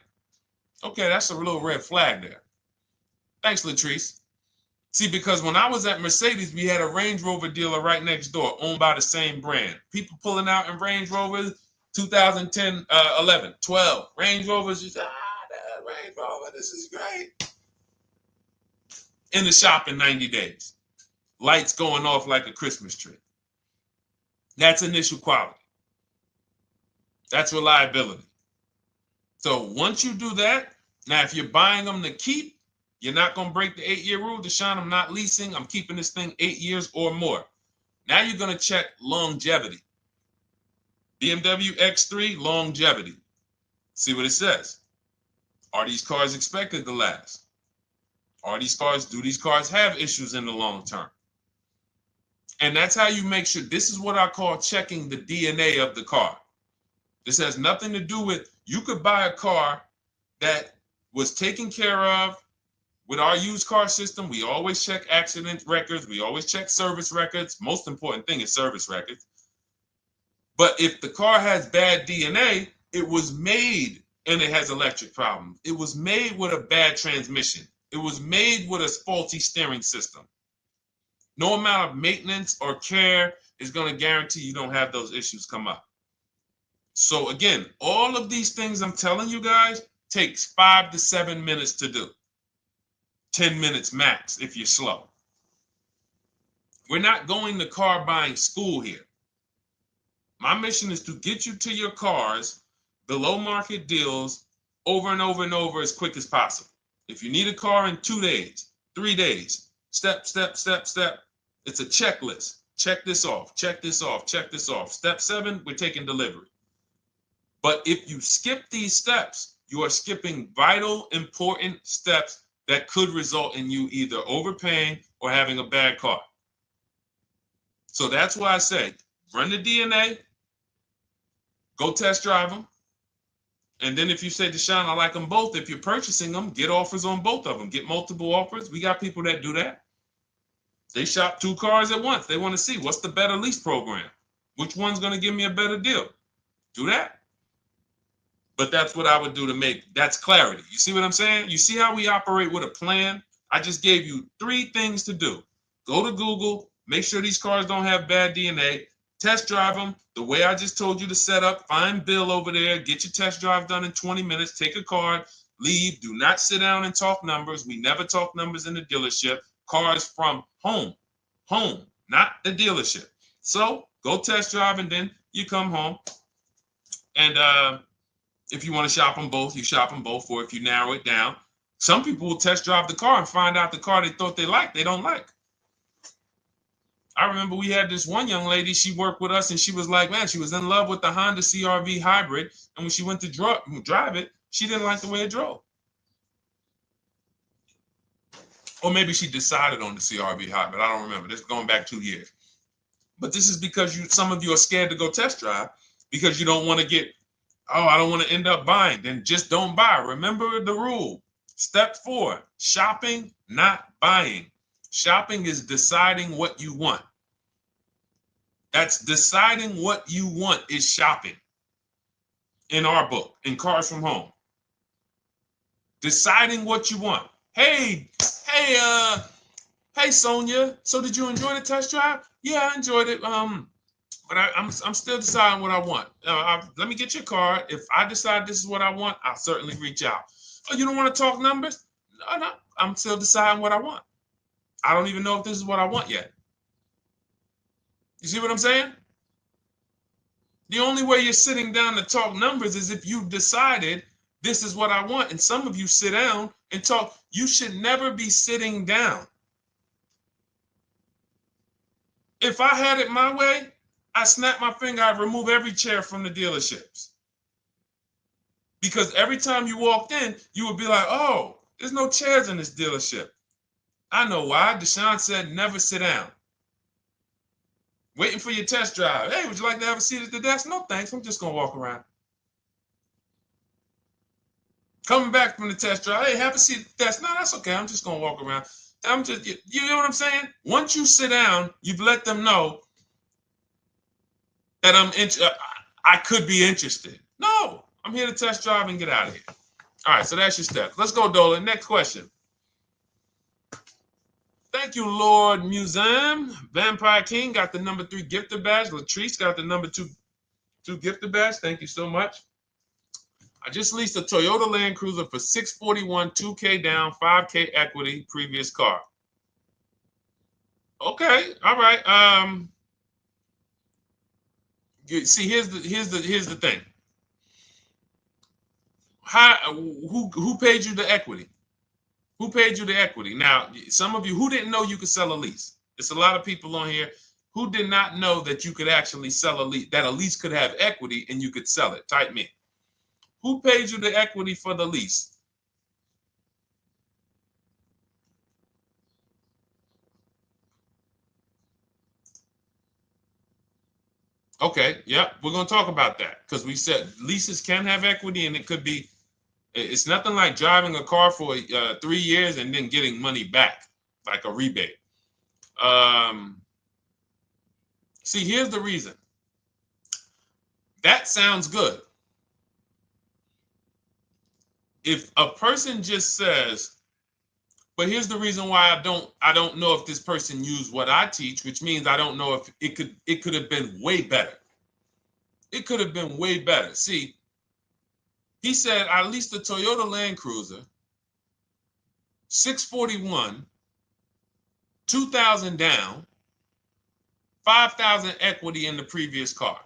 okay, that's a little red flag there. Thanks, Latrice. See, because when I was at Mercedes, we had a Range Rover dealer right next door owned by the same brand. People pulling out in Range Rovers, 2010, 11, 12. Range Rovers, just, that Range Rover, this is great. In the shop in 90 days. Lights going off like a Christmas tree. That's initial quality. That's reliability. So once you do that, now if you're buying them to keep, you're not going to break the 8-year rule. Deshone, I'm not leasing. I'm keeping this thing 8 years or more. Now you're going to check longevity. BMW X3, longevity. See what it says. Are these cars expected to last? Do these cars have issues in the long term? And that's how you make sure. This is what I call checking the DNA of the car. This has nothing to do with, you could buy a car that was taken care of with our used car system. We always check accident records. We always check service records. Most important thing is service records. But if the car has bad DNA, it was made and it has electric problems. It was made with a bad transmission. It was made with a faulty steering system. No amount of maintenance or care is going to guarantee you don't have those issues come up. So again, all of these things I'm telling you guys takes 5 to 7 minutes to do. 10 minutes max if you're slow. We're not going to car buying school here. My mission is to get you to your cars below market deals over and over and over as quick as possible. If you need a car in 2 days, 3 days, step, step, step, step. It's a checklist. Check this off, check this off, check this off. Step 7, we're taking delivery. But if you skip these steps, you are skipping vital, important steps that could result in you either overpaying or having a bad car. So that's why I say, run the DNA, go test drive them. And then if you say, Deshone, I like them both, if you're purchasing them, get offers on both of them. Get multiple offers. We got people that do that. They shop 2 cars at once. They want to see what's the better lease program. Which one's going to give me a better deal? Do that. But that's what I would do to make, that's clarity. You see what I'm saying? You see how we operate with a plan? I just gave you 3 things to do. Go to Google, make sure these cars don't have bad DNA, test drive them the way I just told you to set up, find Bill over there, get your test drive done in 20 minutes, take a card, leave, do not sit down and talk numbers. We never talk numbers in the dealership. Cars from home, not the dealership. So go test drive and then you come home. And if you want to shop them both, you shop them both. Or if you narrow it down, some people will test drive the car and find out the car they thought they liked, they don't like. I remember we had this one young lady, she worked with us and she was like, man, she was in love with the Honda CR-V hybrid. And when she went to drive it, she didn't like the way it drove. Or maybe she decided on the CR-V hybrid. I don't remember. This is going back 2 years. But this is because some of you are scared to go test drive because you don't want to get, oh, I don't want to end up buying. Then just don't buy. Remember the rule. Step 4, shopping, not buying. Shopping is deciding what you want. That's deciding what you want is shopping. In our book, in Cars from Home. Deciding what you want. Hey, Sonia. So did you enjoy the test drive? Yeah, I enjoyed it. But I'm still deciding what I want. Let me get your card. If I decide this is what I want, I'll certainly reach out. Oh, you don't want to talk numbers? No, I'm still deciding what I want. I don't even know if this is what I want yet. You see what I'm saying? The only way you're sitting down to talk numbers is if you've decided this is what I want. And some of you sit down and talk. You should never be sitting down. If I had it my way, I snap my finger, I'd remove every chair from the dealerships. Because every time you walked in, you would be like, oh, there's no chairs in this dealership. I know why. Deshone said never sit down. Waiting for your test drive. Hey, would you like to have a seat at the desk? No, thanks. I'm just going to walk around. Coming back from the test drive. Hey, have a seat at the desk. No, that's okay. I'm just going to walk around. You know what I'm saying? Once you sit down, you've let them know that I could be interested. No, I'm here to test drive and get out of here. All right, so that's your steps. Let's go, Dolan. Next question. Thank you, Lord Museum. Vampire King got the number 3 gifter badge. Latrice got the number 2 gifter badge. Thank you so much. I just leased a Toyota Land Cruiser for $641, $2K down, $5K equity, previous car. Okay, all right. See, here's the thing. Who paid you the equity? Who paid you the equity? Now, some of you who didn't know you could sell a lease. There's a lot of people on here who did not know that you could actually sell a lease, that a lease could have equity and you could sell it. Type me. Who paid you the equity for the lease? Okay, yep, we're going to talk about that because we said leases can have equity and it could be, it's nothing like driving a car for 3 years and then getting money back, like a rebate. See, here's the reason. That sounds good. If a person just says, But here's the reason why I don't know if this person used what I teach, which means I don't know if it could have been way better. It could have been way better. See, he said I leased a Toyota Land Cruiser, 641, 2,000 down, 5,000 equity in the previous car.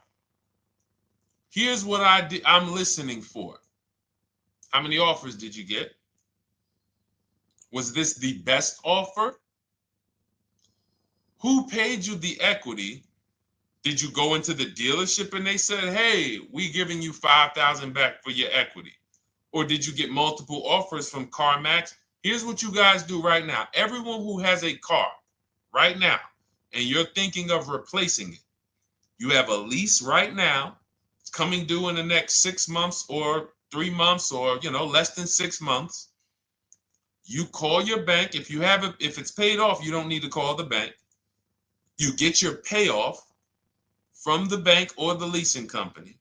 Here's what I'm listening for. How many offers did you get? Was this the best offer? Who paid you the equity? Did you go into the dealership and they said, hey, we giving you 5,000 back for your equity? Or did you get multiple offers from CarMax? Here's what you guys do right now. Everyone who has a car right now, and you're thinking of replacing it, you have a lease right now. It's coming due in the next 6 months or 3 months or, less than 6 months. You call your bank. If it's paid off, you don't need to call the bank. You get your payoff from the bank or the leasing company.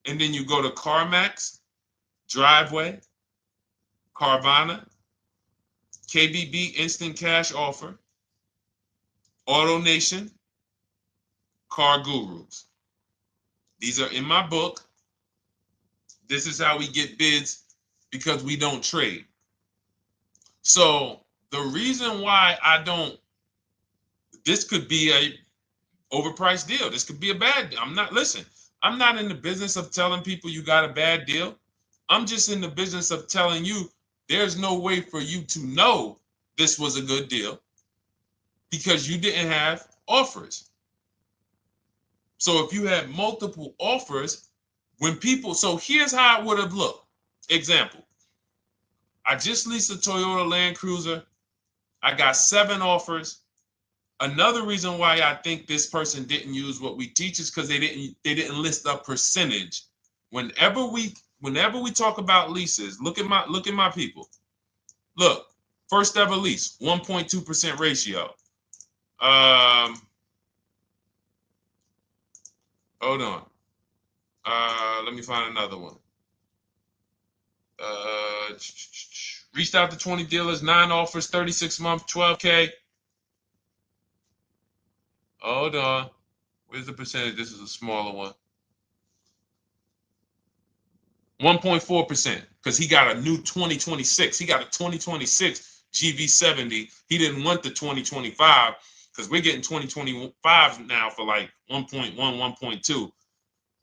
And then you go to CarMax, Driveway, Carvana, KBB Instant Cash Offer, AutoNation, Car Gurus. These are in my book. This is how we get bids because we don't trade. So the reason why this could be a overpriced deal. This could be a bad deal. I'm not in the business of telling people you got a bad deal. I'm just in the business of telling you there's no way for you to know this was a good deal because you didn't have offers. So if you had multiple offers, so here's how it would have looked. Example, I just leased a Toyota Land Cruiser. I got 7 offers. Another reason why I think this person didn't use what we teach is because they didn't list a percentage. Whenever we talk about leases, look at my people. Look, first ever lease, 1.2% ratio. Hold on. Let me find another one. Reached out to 20 dealers, 9 offers, 36 months, 12K. Hold on. Where's the percentage? This is a smaller one. 1.4%, because he got a new 2026. He got a 2026 GV70. He didn't want the 2025 because we're getting 2025 now for like 1.1, 1.2.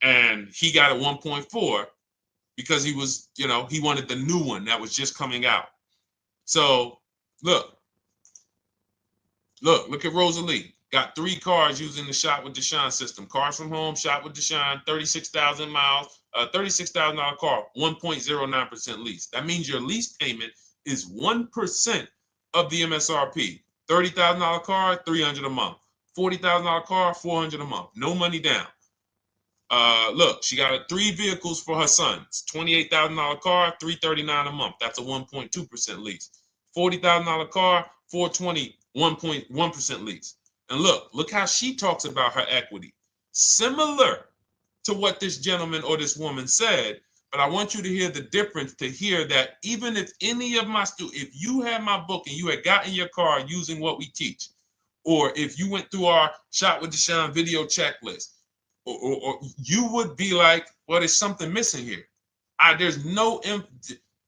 And he got a 1.4 because he was, he wanted the new one that was just coming out. So look at Rosalie. Got 3 cars using the Shop with Deshone system. Cars from home, Shop with Deshone, 36,000 miles, $36,000 car, 1.09% lease. That means your lease payment is 1% of the MSRP. $30,000 car, $300 a month. $40,000 car, $400 a month. No money down. Look, she got 3 vehicles for her sons. $28,000 car, $339 a month. That's a 1.2% lease. $40,000 car, $420, 1.1% lease. And look how she talks about her equity. Similar to what this gentleman or this woman said, but I want you to hear the difference, to hear that even if any of my students, if you had my book and you had gotten your car using what we teach, or if you went through our Shop with Deshone video checklist, or you would be like, well, there's something missing here.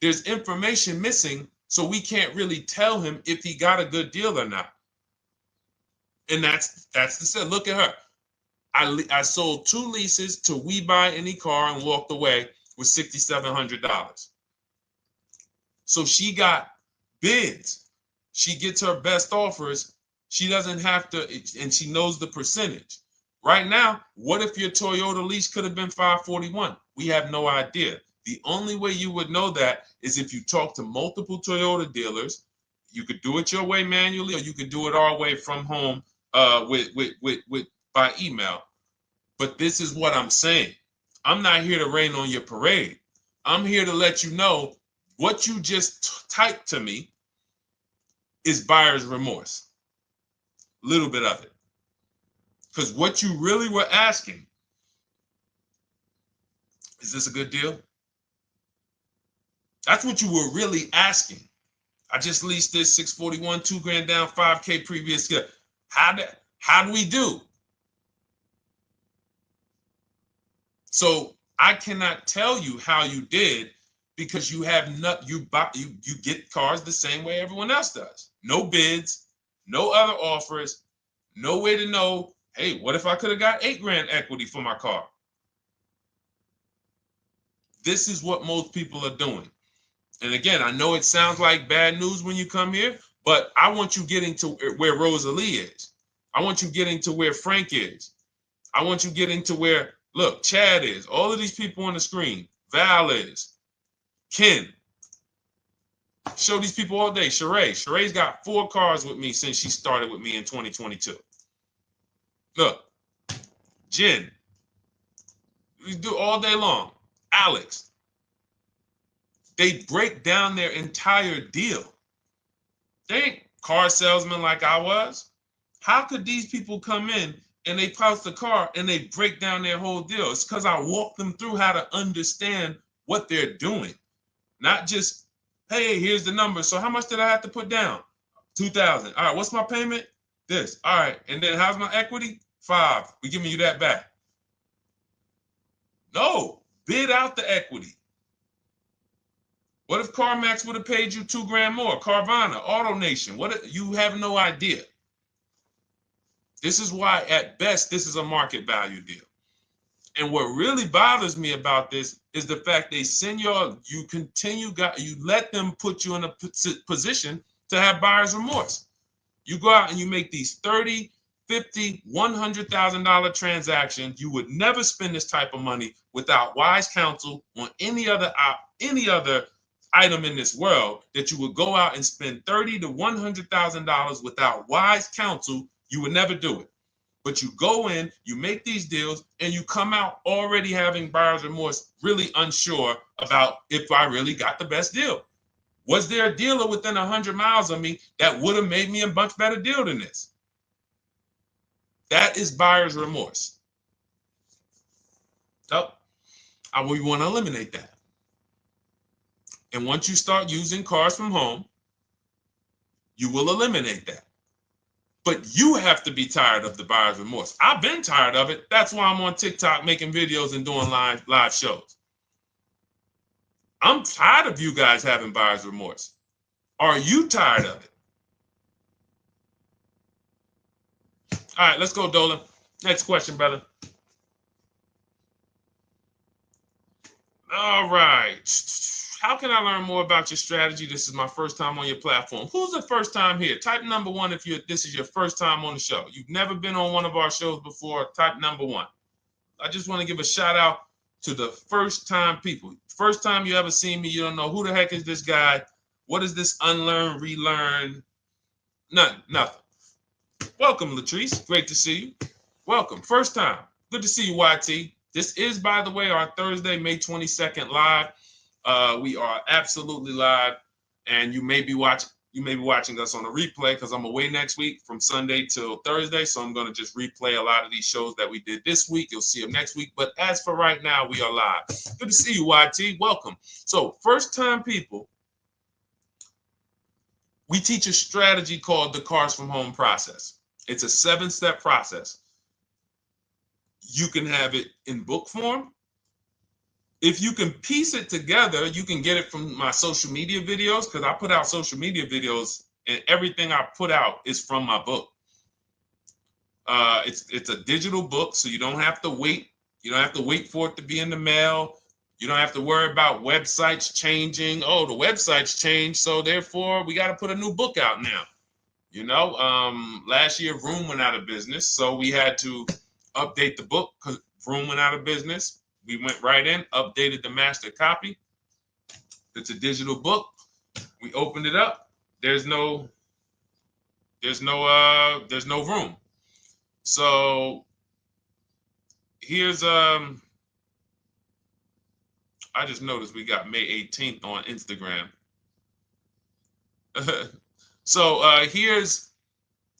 There's information missing, so we can't really tell him if he got a good deal or not. And that's the set. Look at her. I sold 2 leases to We Buy Any Car and walked away with $6,700. So she got bids. She gets her best offers. She doesn't have to, and she knows the percentage. Right now, what if your Toyota lease could have been $541? We have no idea. The only way you would know that is if you talk to multiple Toyota dealers. You could do it your way manually, or you could do it our way from home by email. But this is what I'm saying. I'm not here to rain on your parade. I'm here to let you know what you just typed to me is buyer's remorse. A little bit of it. Because what you really were asking, is this a good deal? That's what you were really asking. I just leased this 641, 2 grand down, 5K previous. How do we do? So I cannot tell you how you did because you have not, you get cars the same way everyone else does. No bids, no other offers, no way to know, hey, what if I could have got 8 grand equity for my car? This is what most people are doing. And again, I know it sounds like bad news when you come here, but I want you getting to where Rosalie is. I want you getting to where Frank is. I want you getting to where, look, Chad is. All of these people on the screen. Val is. Ken. Show these people all day. Sheree. Sheree's got 4 cars with me since she started with me in 2022. Look. Jen. We do all day long. Alex. They break down their entire deal. They ain't car salesmen like I was. How could these people come in and they pounce the car and they break down their whole deal? It's because I walk them through how to understand what they're doing. Not just, hey, here's the number. So how much did I have to put down? 2,000. All right, what's my payment? This. All right, and then how's my equity? 5. We're giving you that back. No, bid out the equity. What if CarMax would have paid you 2 grand more? Carvana, AutoNation, you have no idea. This is why, at best, this is a market value deal. And what really bothers me about this is the fact they send you let them put you in a position to have buyer's remorse. You go out and you make these $30,000, $50,000, $100,000 transactions. You would never spend this type of money without wise counsel on any other item in this world. That you would go out and spend $30,000 to $100,000 without wise counsel. You would never do it. But you go in, you make these deals, and you come out already having buyer's remorse, really unsure about if I really got the best deal. Was there a dealer within 100 miles of me that would have made me a much better deal than this? That is buyer's remorse. So we want to eliminate that. And once you start using cars from home, you will eliminate that. But you have to be tired of the buyer's remorse. I've been tired of it. That's why I'm on TikTok making videos and doing live shows. I'm tired of you guys having buyer's remorse. Are you tired of it? All right, let's go, Dolan. Next question, brother. All right. How can I learn more about your strategy? This is my first time on your platform. Who's the first time here? Type number 1 if this is your first time on the show. You've never been on one of our shows before. Type number 1. I just want to give a shout out to the first time people. First time you ever seen me, you don't know who the heck is this guy. What is this unlearn, relearn? Nothing. Welcome, Latrice. Great to see you. Welcome. First time. Good to see you, YT. This is, by the way, our Thursday, May 22nd live. We are absolutely live, and you may be watching us on a replay because I'm away next week from Sunday till Thursday, so I'm going to just replay a lot of these shows that we did this week. You'll see them next week, but as for right now, we are live. Good to see you, YT. Welcome. So, first time people, we teach a strategy called the Cars from Home process. It's a 7-step process. You can have it in book form. If you can piece it together, you can get it from my social media videos, because I put out social media videos and everything I put out is from my book. It's a digital book, so you don't have to wait. You don't have to wait for it to be in the mail. You don't have to worry about websites changing. Oh, the website's changed, so therefore we got to put a new book out now. You know, last year Vroom went out of business, so we had to update the book because Vroom went out of business. We went right in, updated the master copy. It's a digital book. We opened it up. There's no room. So here's I just noticed we got May 18th on Instagram. So here's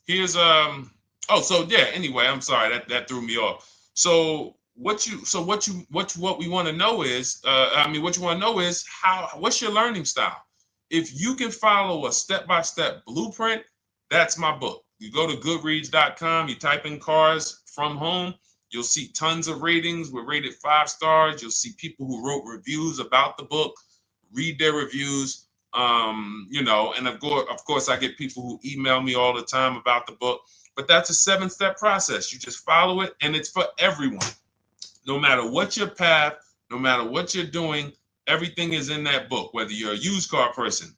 anyway, I'm sorry that threw me off. So what we want to know is what's your learning style? If you can follow a step-by-step blueprint, that's my book. You go to goodreads.com, you type in cars from home, you'll see tons of ratings. We're rated 5 stars. You'll see people who wrote reviews about the book, read their reviews. And of course, I get people who email me all the time about the book. But that's a 7-step process. You just follow it, and it's for everyone. No matter what your path, no matter what you're doing, everything is in that book. Whether you're a used car person,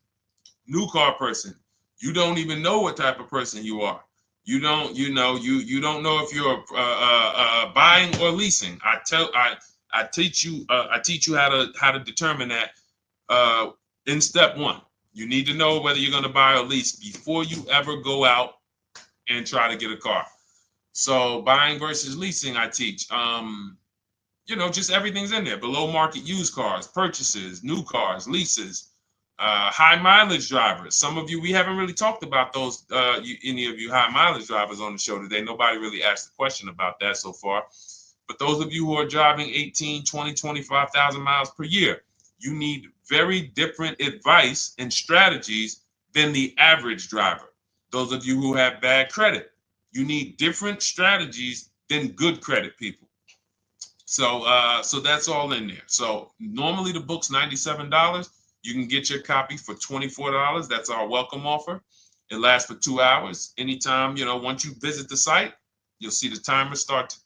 new car person, you don't even know what type of person you are. You don't know if you're buying or leasing. I teach you how to determine that in step 1. You need to know whether you're going to buy or lease before you ever go out and try to get a car. So buying versus leasing, I teach. Just everything's in there. Below market used cars, purchases, new cars, leases, high mileage drivers. Some of you, we haven't really talked about those, any of you high mileage drivers on the show today. Nobody really asked a question about that so far. But those of you who are driving 18, 20, 25,000 miles per year, you need very different advice and strategies than the average driver. Those of you who have bad credit, you need different strategies than good credit people. So that's all in there. So normally the book's $97. You can get your copy for $24. That's our welcome offer. It lasts for 2 hours. Anytime, once you visit the site, you'll see the timer start to,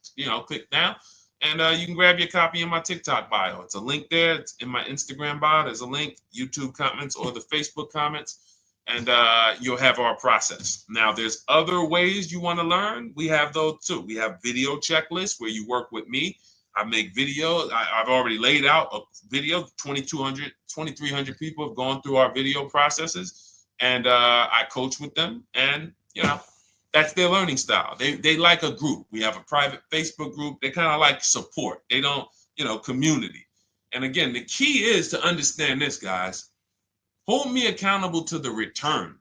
click down. And you can grab your copy in my TikTok bio. It's a link there. It's in my Instagram bio. There's a link, YouTube comments or the Facebook comments. And you'll have our process. Now, there's other ways you want to learn. We have those too. We have video checklists where you work with me. I make videos. I've already laid out a video. 2,300 people have gone through our video processes, and I coach with them. And that's their learning style. They like a group. We have a private Facebook group. They kind of like support. They don't, community. And again, the key is to understand this, guys. Hold me accountable to the return.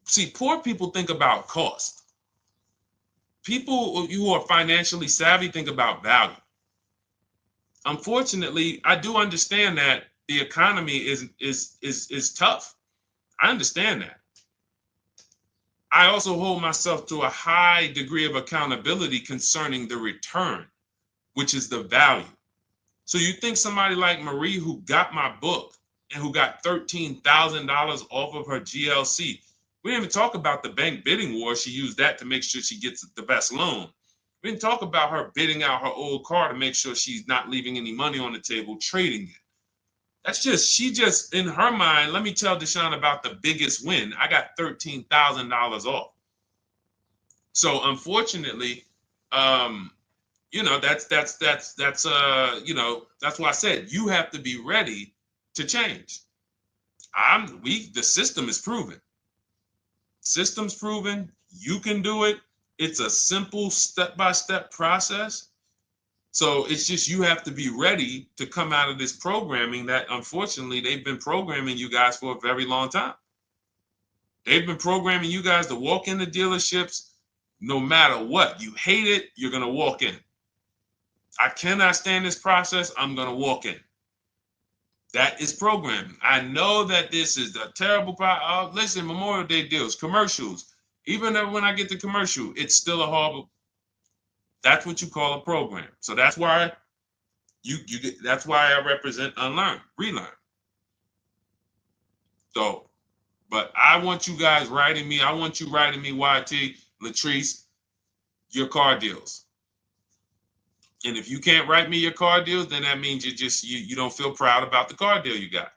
See, poor people think about cost. People who are financially savvy think about value. Unfortunately, I do understand that the economy is tough. I understand that. I also hold myself to a high degree of accountability concerning the return, which is the value. So you think somebody like Marie, who got my book and who got $13,000 off of her GLC, we didn't even talk about the bank bidding war. She used that to make sure she gets the best loan. We didn't talk about her bidding out her old car to make sure she's not leaving any money on the table, trading it. She just, in her mind, let me tell Deshone about the biggest win. I got $13,000 off. So unfortunately, that's why I said you have to be ready to change. The system is proven. System's proven. You can do it. It's a simple step-by-step process. So it's just you have to be ready to come out of this programming that unfortunately they've been programming you guys for a very long time. They've been programming you guys to walk into dealerships no matter what. You hate it, you're going to walk in. I cannot stand this process, I'm going to walk in. That is programming. I know that this is the terrible part. Listen, Memorial Day deals, commercials. Even when I get the commercial, it's still a horrible. That's what you call a program. So that's why that's why I represent unlearn, relearn. So, but I want you guys writing me. I want you writing me, YT, Latrice, your car deals. And if you can't write me your car deals, then that means you don't feel proud about the car deal you got.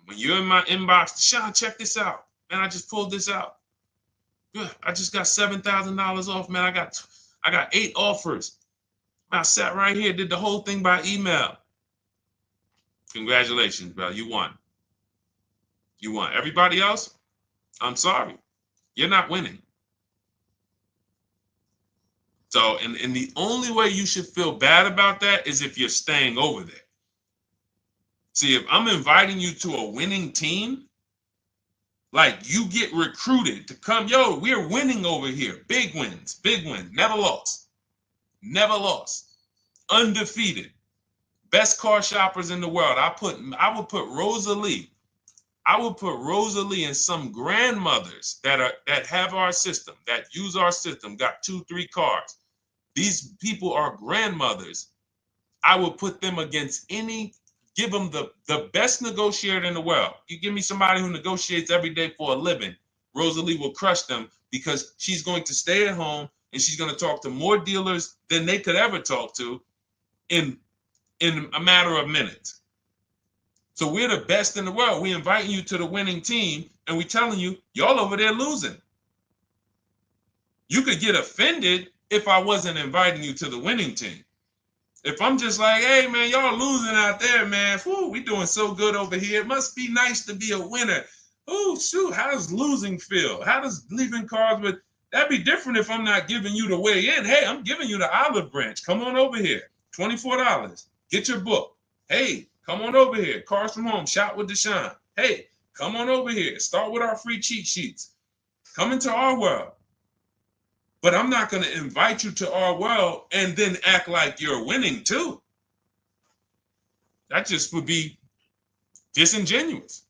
When you're in my inbox, Deshone, check this out. Man, I just pulled this out. Good. I just got $7,000 off, man. I got 8 offers. I sat right here, did the whole thing by email. Congratulations, bro. You won. You won. Everybody else, I'm sorry. You're not winning. So, and the only way you should feel bad about that is if you're staying over there. See, if I'm inviting you to a winning team, like you get recruited to come, yo, we're winning over here. Big wins, never lost. Never lost. Undefeated. Best car shoppers in the world. I would put Rosalie I would put Rosalie and some grandmothers that have our system, that use our system, got 2-3 cars. These people are grandmothers. I would put them against give them the best negotiator in the world. You give me somebody who negotiates every day for a living, Rosalie will crush them because she's going to stay at home and she's going to talk to more dealers than they could ever talk to in a matter of minutes. So we're the best in the world. We inviting you to the winning team and we telling you, y'all over there losing. You could get offended if I wasn't inviting you to the winning team. If I'm just like, hey, man, y'all losing out there, man. Whew, we doing so good over here. It must be nice to be a winner. Oh, shoot, how does losing feel? How does leaving cards with... That'd be different if I'm not giving you the way in. Hey, I'm giving you the olive branch. Come on over here. $24. Get your book. Hey, come on over here. Cars from home. Shop with Deshone. Hey, come on over here. Start with our free cheat sheets. Come into our world. But I'm not going to invite you to our world and then act like you're winning too. That just would be disingenuous.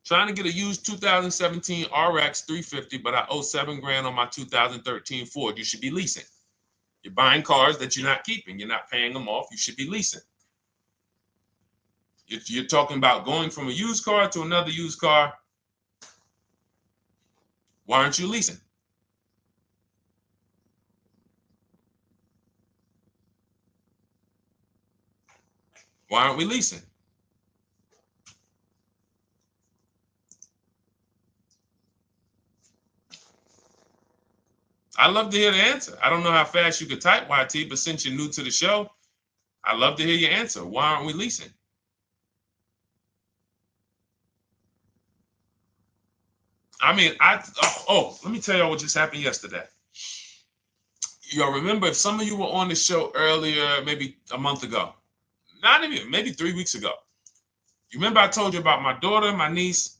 Trying to get a used 2017 RX 350, but I owe $7,000 on my 2013 Ford. You should be leasing. You're buying cars that you're not keeping. You're not paying them off. You should be leasing. You're talking about going from a used car to another used car. Why aren't you leasing? Why aren't we leasing? I'd love to hear the answer. I don't know how fast you could type, YT, but since you're new to the show, I'd love to hear your answer. Why aren't we leasing? I mean, let me tell y'all what just happened yesterday. Y'all remember, if some of you were on the show earlier, maybe a month ago, not even, maybe 3 weeks ago, you remember I told you about my daughter, my niece,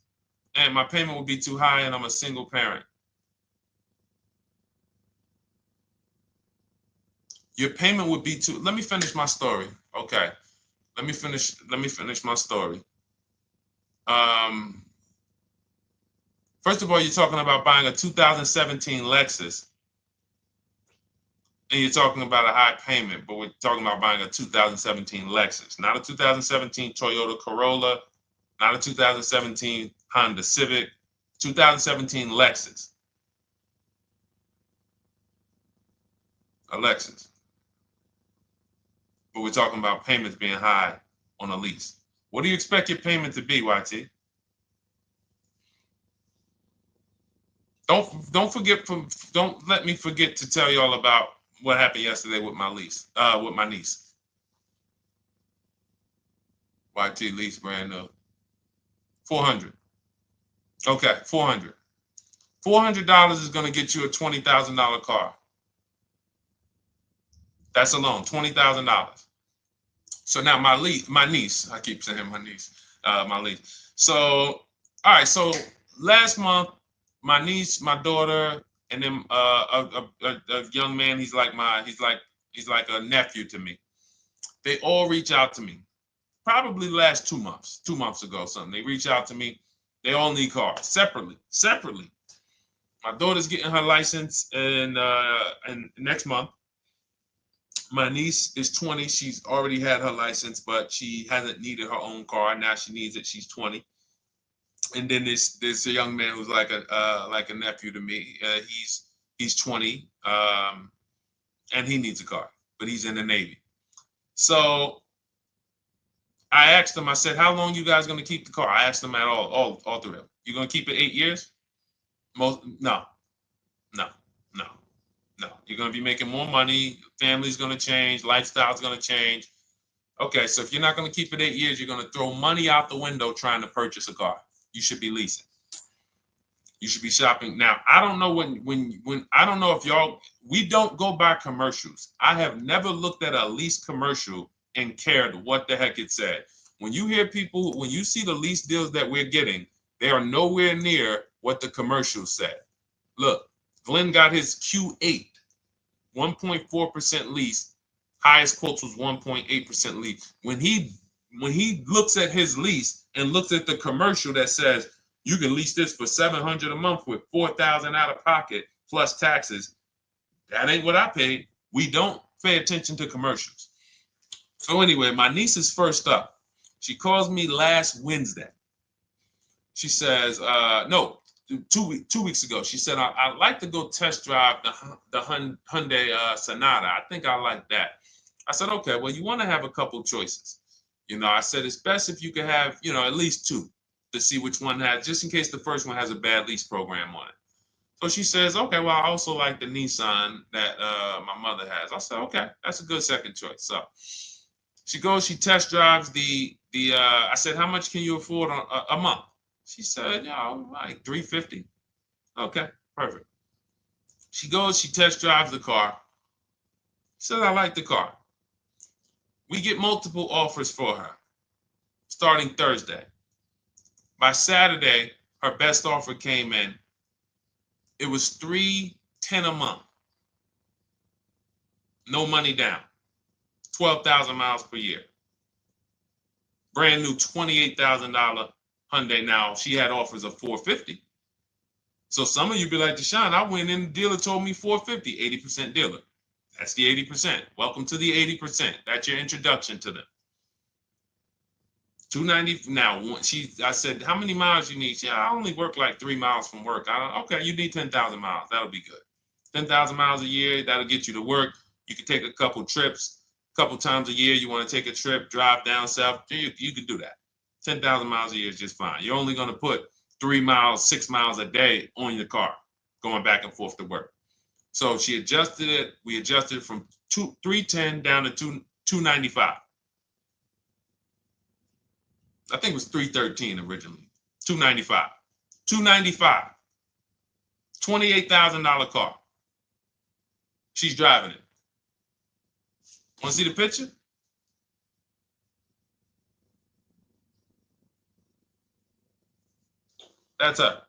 and my payment would be too high and I'm a single parent. Your payment would be too... Let me finish my story. Okay. Let me finish my story. First of all, you're talking about buying a 2017 Lexus. And you're talking about a high payment, but we're talking about buying a 2017 Lexus, not a 2017 Toyota Corolla, not a 2017 Honda Civic, 2017 Lexus. A Lexus. But we're talking about payments being high on a lease. What do you expect your payment to be, YT? Don't let me forget to tell y'all about what happened yesterday with my niece. YT lease brand new. $400. Okay, $400. $400 is going to get you a $20,000 car. That's alone, $20,000. So now my niece, I keep saying my niece, my lease. So, all right, so last month, my niece, my daughter, and then a young man, he's like a nephew to me. They all reach out to me. Probably the last 2 months, 2 months ago, something. They reach out to me. They all need cars separately. My daughter's getting her license in next month. My niece is 20. She's already had her license, but she hasn't needed her own car. Now she needs it. She's 20. And then there's a young man who's like a nephew to me. He's 20, and he needs a car, but he's in the Navy. So I asked him. I said, "How long you guys gonna keep the car?" I asked them at all three of them. You gonna keep it 8 years? No. You're gonna be making more money. Family's gonna change. Lifestyle's gonna change. Okay, so if you're not gonna keep it 8 years, you're gonna throw money out the window trying to purchase a car. You should be leasing. You should be shopping. Now, I don't know when I don't know if we don't go by commercials. I have never looked at a lease commercial and cared what the heck it said. When you see the lease deals that we're getting, they are nowhere near what the commercial said. Look, Glenn got his Q8, 1.4% lease. Highest quotes was 1.8% lease. When he when he looks at his lease and looks at the commercial that says you can lease this for $700 a month with $4,000 out of pocket plus taxes, that ain't what I paid. We don't pay attention to commercials. So anyway, my niece is first up. She calls me last Wednesday. She says, no, 2 weeks ago. She said, I'd like to go test drive the Hyundai Sonata. I think I like that. I said, okay, well, you want to have a couple choices. I said, it's best if you could have, at least two to see which one has, just in case the first one has a bad lease program on it. So she says, okay, well, I also like the Nissan that my mother has. I said, okay, that's a good second choice. So she goes, she test drives I said, how much can you afford a month? She said, like $350. Okay, perfect. She goes, she test drives the car. She said, I like the car. We get multiple offers for her starting Thursday. By Saturday, her best offer came in. It was $310 a month. No money down. 12,000 miles per year. Brand new $28,000 Hyundai. Now, she had offers of $450. So some of you be like, Deshone, I went in, the dealer told me $450, 80% dealer. That's the 80%. Welcome to the 80%. That's your introduction to them. $290. Now, I said, how many miles you need? I only work like 3 miles from work. Okay, you need 10,000 miles. That'll be good. 10,000 miles a year, that'll get you to work. You can take a couple trips, a couple times a year. You want to take a trip, drive down south. You can do that. 10,000 miles a year is just fine. You're only going to put 3 miles, 6 miles a day on your car, going back and forth to work. So she adjusted it. We adjusted it from $310 down to $295. I think it was $313 originally. $295. $295. $28,000 car. She's driving it. Want to see the picture? That's her.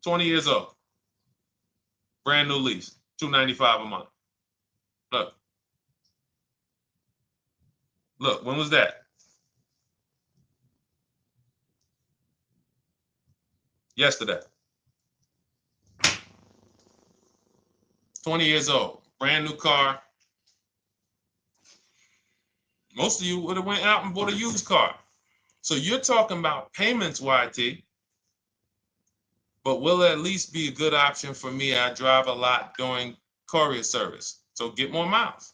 20 years old. Brand new lease. $295 a month. Look. Look, when was that? Yesterday. 20 years old. Brand new car. Most of you would have went out and bought a used car. So you're talking about payments, YT. But will it at least be a good option for me? I drive a lot during courier service. So get more miles.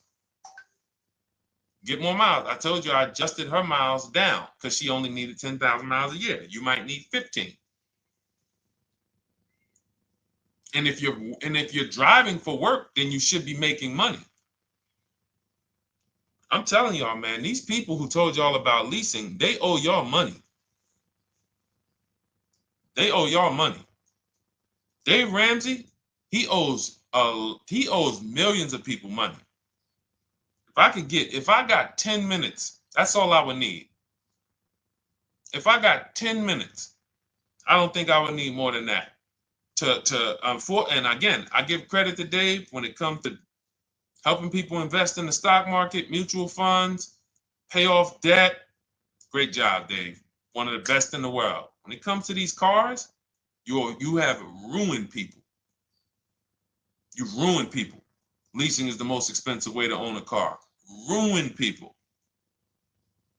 Get more miles. I told you I adjusted her miles down because she only needed 10,000 miles a year. You might need 15. And if you're driving for work, then you should be making money. I'm telling y'all, man, these people who told y'all about leasing, they owe y'all money. They owe y'all money. Dave Ramsey, he owes millions of people money. If I got 10 minutes, that's all I would need. If I got 10 minutes, I don't think I would need more than that. And again, I give credit to Dave when it comes to helping people invest in the stock market, mutual funds, pay off debt. Great job, Dave. One of the best in the world. When it comes to these cars, you have ruined people. You've ruined people. Leasing is the most expensive way to own a car. Ruined people.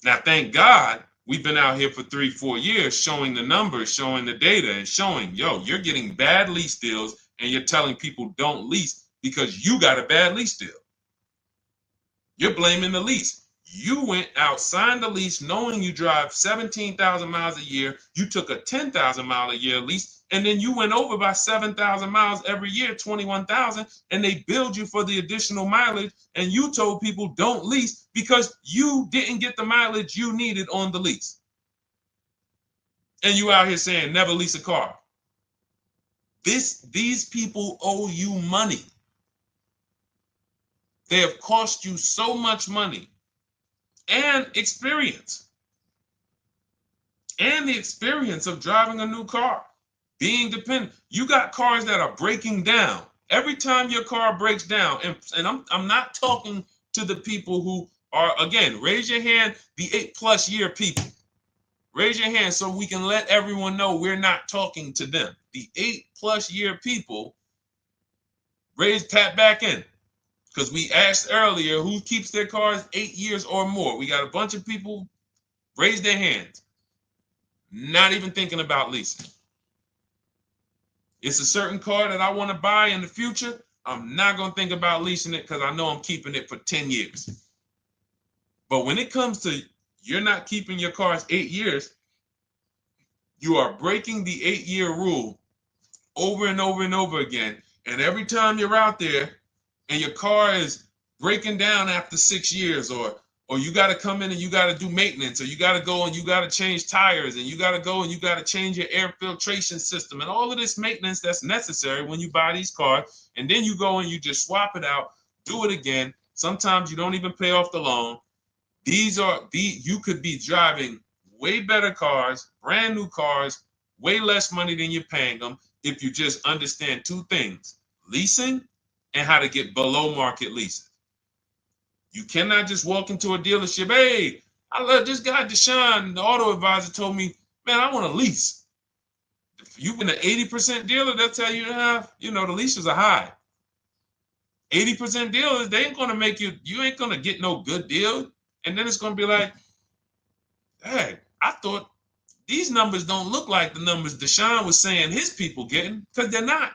Now, thank God, we've been out here for 3-4 years showing the numbers, showing the data, and showing, you're getting bad lease deals, and you're telling people don't lease because you got a bad lease deal. You're blaming the lease. You went out, signed the lease, knowing you drive 17,000 miles a year. You took a 10,000 mile a year lease, and then you went over by 7,000 miles every year, 21,000, and they billed you for the additional mileage, and you told people don't lease because you didn't get the mileage you needed on the lease. And you out here saying never lease a car. These people owe you money. They have cost you so much money and experience. And the experience of driving a new car, being dependent. You got cars that are breaking down. Every time your car breaks down, and I'm not talking to the people who Or again, raise your hand, the 8+ year people. Raise your hand so we can let everyone know we're not talking to them. The 8+ year people, tap back in. Because we asked earlier who keeps their cars 8 years or more. We got a bunch of people raise their hands. Not even thinking about leasing. It's a certain car that I want to buy in the future. I'm not going to think about leasing it because I know I'm keeping it for 10 years. But when it comes to you're not keeping your cars 8 years, you are breaking the 8-year rule over and over and over again. And every time you're out there and your car is breaking down after 6 years, or you got to come in and you got to do maintenance, or you got to go and you got to change tires, and you got to go and you got to change your air filtration system, and all of this maintenance that's necessary when you buy these cars, and then you go and you just swap it out, do it again. Sometimes you don't even pay off the loan. You could be driving way better cars, brand new cars, way less money than you're paying them if you just understand 2 things: leasing and how to get below market leases. You cannot just walk into a dealership. Hey, I love this guy, Deshone, the auto advisor, told me, man, I want to lease. If you've been an 80% dealer, they'll tell you, the leases are high. 80% dealers, they ain't going to make you ain't going to get no good deal. And then it's going to be like, hey, I thought these numbers don't look like the numbers Deshone was saying his people getting, because they're not.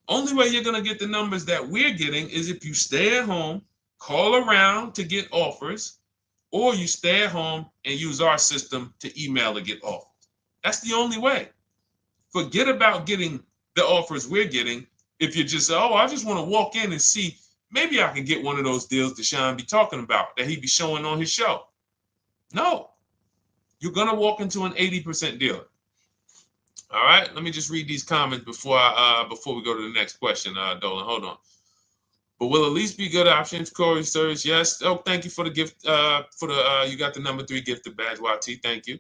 Only way you're going to get the numbers that we're getting is if you stay at home, call around to get offers, or you stay at home and use our system to email to get offers. That's the only way. Forget about getting the offers we're getting. If you just say, oh, I just want to walk in and see, maybe I can get one of those deals Deshone be talking about that he be showing on his show. No, you're going to walk into an 80% dealer. All right, let me just read these comments before we go to the next question, Dolan. Hold on. But will at least be good options, Corey Sturge? Yes. Oh, thank you for the gift. You got the number 3 gifted badge, YT. Thank you.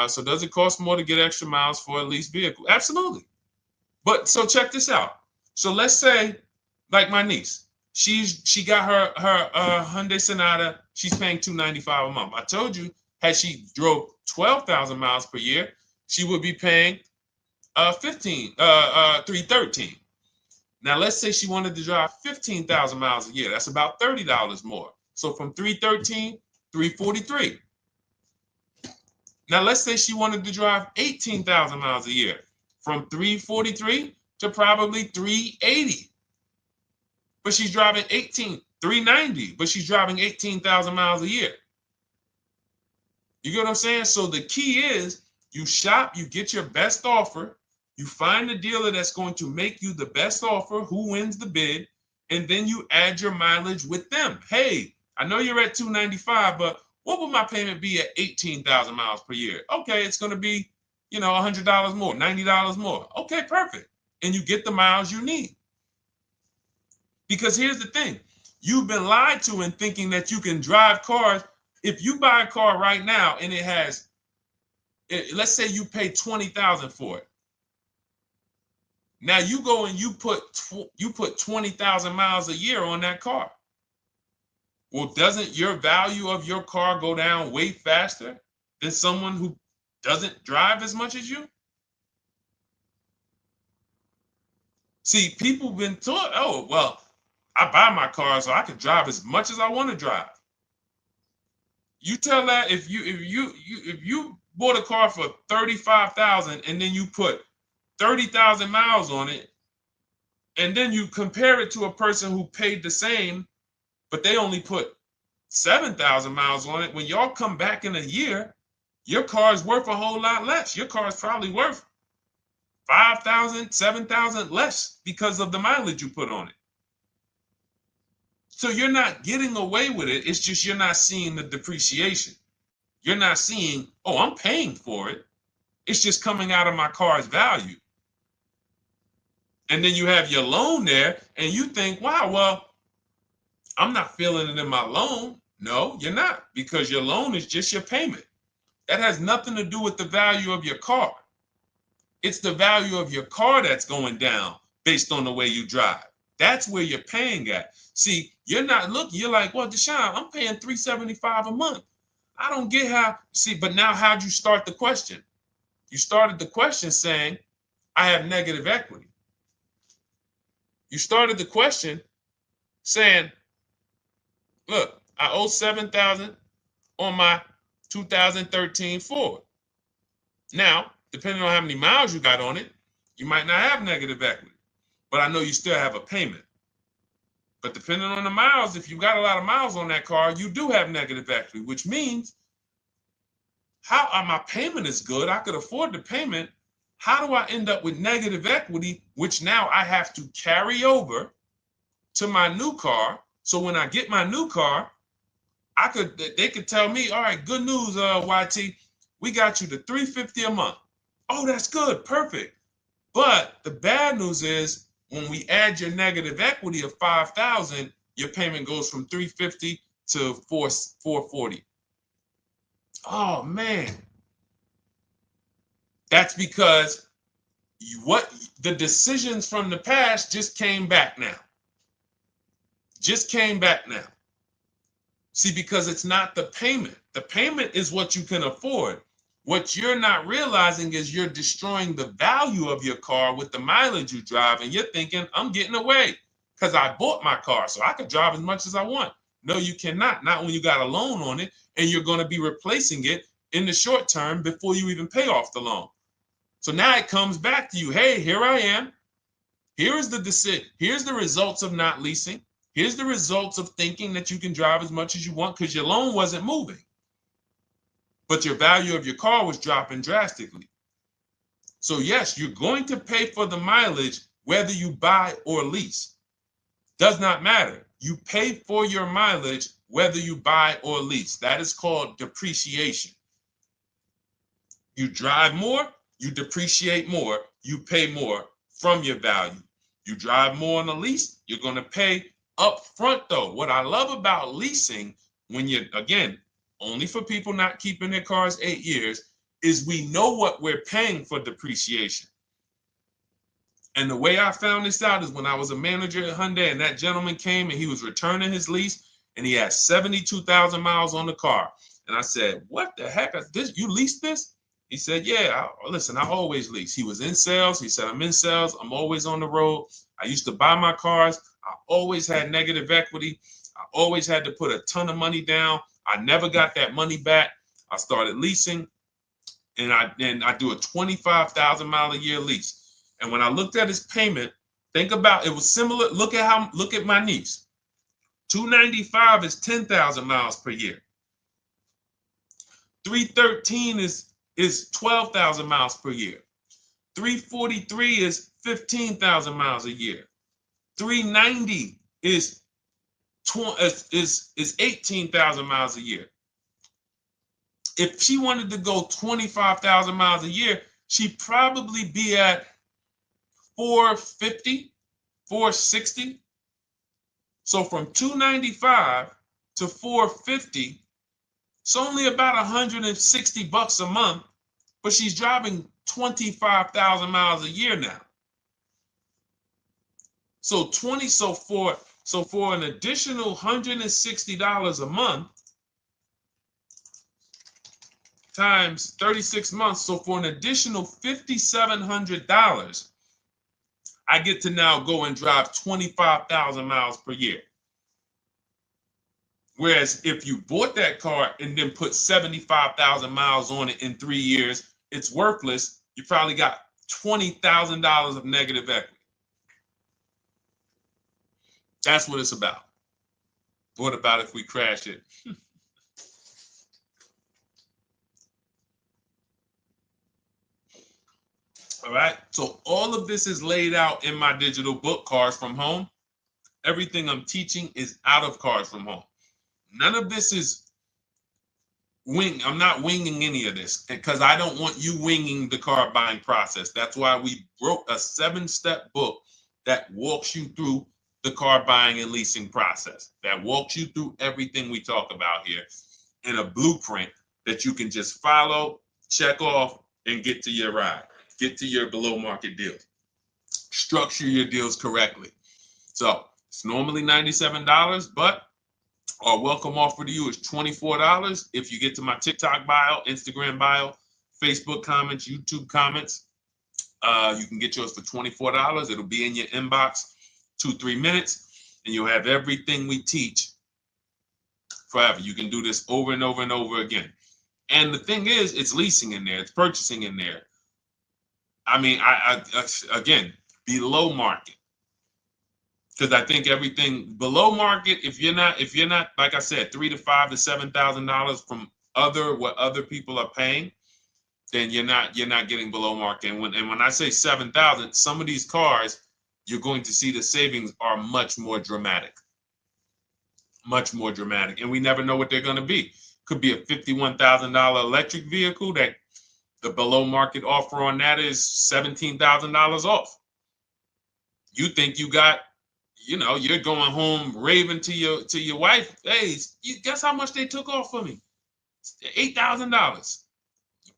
So does it cost more to get extra miles for a leased vehicle? Absolutely. But so check this out. So let's say, like my niece, she got her Hyundai Sonata. She's paying $295 a month. I told you, had she drove 12,000 miles per year, she would be paying $313. Now let's say she wanted to drive 15,000 miles a year. That's about $30 more. So from $313, $343. Now let's say she wanted to drive 18,000 miles a year, from $343 to probably $380. But she's driving $390, but she's driving 18,000 miles a year. You get what I'm saying? So the key is you shop, you get your best offer, you find the dealer that's going to make you the best offer, who wins the bid, and then you add your mileage with them. Hey, I know you're at $295, but what would my payment be at 18,000 miles per year? Okay, it's going to be, $100 more, $90 more. Okay, perfect. And you get the miles you need. Because here's the thing. You've been lied to in thinking that you can drive cars. If you buy a car right now and it has, let's say you pay $20,000 for it. Now you go and you put 20,000 miles a year on that car. Well, doesn't your value of your car go down way faster than someone who doesn't drive as much as you? See, people have been taught, oh, well, I buy my car so I can drive as much as I want to drive. You tell that if you bought a car for $35,000 and then you put 30,000 miles on it, and then you compare it to a person who paid the same, but they only put 7,000 miles on it. When y'all come back in a year, your car is worth a whole lot less. Your car is probably worth 5,000, 7,000 less because of the mileage you put on it. So you're not getting away with it. It's just you're not seeing the depreciation. You're not seeing, oh, I'm paying for it. It's just coming out of my car's value. And then you have your loan there and you think, wow, well, I'm not feeling it in my loan. No, you're not, because your loan is just your payment. That has nothing to do with the value of your car. It's the value of your car that's going down based on the way you drive. That's where you're paying at. See, you're not looking, you're like, well, Deshone, I'm paying $375 a month. I don't get how, see, but now how'd you start the question? You started the question saying, I have negative equity. You started the question saying, look, I owe $7,000 on my 2013 Ford. Now, depending on how many miles you got on it, you might not have negative equity, but I know you still have a payment. But depending on the miles, if you got a lot of miles on that car, you do have negative equity, which means my payment is good. I could afford the payment. How do I end up with negative equity, which now I have to carry over to my new car? So when I get my new car, they could tell me, all right, good news, YT, we got you to $350 a month. Oh, that's good, perfect. But the bad news is when we add your negative equity of $5,000, your payment goes from $350 to $440. Oh man, that's because the decisions from the past just came back now. Just came back now. See, because it's not the payment. The payment is what you can afford. What you're not realizing is you're destroying the value of your car with the mileage you drive, and you're thinking, I'm getting away because I bought my car so I could drive as much as I want. No, you cannot. Not when you got a loan on it, and you're going to be replacing it in the short term before you even pay off the loan. So now it comes back to you. Hey, here I am. Here is the decision. Here's the results of not leasing. Here's the results of thinking that you can drive as much as you want because your loan wasn't moving. But your value of your car was dropping drastically. So yes, you're going to pay for the mileage whether you buy or lease. Does not matter. You pay for your mileage whether you buy or lease. That is called depreciation. You drive more, you depreciate more, you pay more from your value. You drive more on a lease, you're going to pay up front though. What I love about leasing, when you're, again, only for people not keeping their cars 8 years, is we know what we're paying for depreciation. And the way I found this out is when I was a manager at Hyundai and that gentleman came and he was returning his lease and he had 72,000 miles on the car. And I said, what the heck is this? You leased this? He said, yeah, listen, I always lease. He was in sales. He said, I'm in sales. I'm always on the road. I used to buy my cars. I always had negative equity. I always had to put a ton of money down. I never got that money back. I started leasing, and I do a 25,000 mile a year lease. And when I looked at his payment, think about it was similar. Look at my niece. 295 is 10,000 miles per year. 313 is 12,000 miles per year. 343 is 15,000 miles a year. 390 is 18,000 miles a year. If she wanted to go 25,000 miles a year, she'd probably be at 450, 460. So from 295 to 450, it's only about 160 bucks a month, but she's driving 25,000 miles a year now. So for an additional $160 a month times 36 months, so for an additional $5,700, I get to now go and drive 25,000 miles per year. Whereas if you bought that car and then put 75,000 miles on it in 3 years, it's worthless. You probably got $20,000 of negative equity. That's what it's about. What about if we crash it? All right. So all of this is laid out in my digital book, Cars from Home. Everything I'm teaching is out of Cars from Home. None of this is I'm not winging any of this because I don't want you winging the car buying process. That's why we wrote a 7-step book that walks you through the car buying and leasing process, that walks you through everything we talk about here in a blueprint that you can just follow, check off, and get to your ride, get to your below market deal. Structure your deals correctly. So it's normally $97, but our welcome offer to you is $24 if you get to my TikTok bio, Instagram bio, Facebook comments, YouTube comments. You can get yours for $24. It'll be in your inbox 2-3 minutes, and you'll have everything we teach forever. You can do this over and over and over again. And the thing is, it's leasing in there, it's purchasing in there. I mean, I again, below market. Because I think everything below market, if you're not, like I said, $3,000 to $5,000 to $7,000 from what other people are paying, then you're not getting below market. And when I say 7,000, some of these cars, you're going to see the savings are much more dramatic. Much more dramatic. And we never know what they're going to be. Could be a $51,000 electric vehicle that the below market offer on that is $17,000 off. You think you got, you're going home raving to your wife. Hey, guess how much they took off for me? $8,000.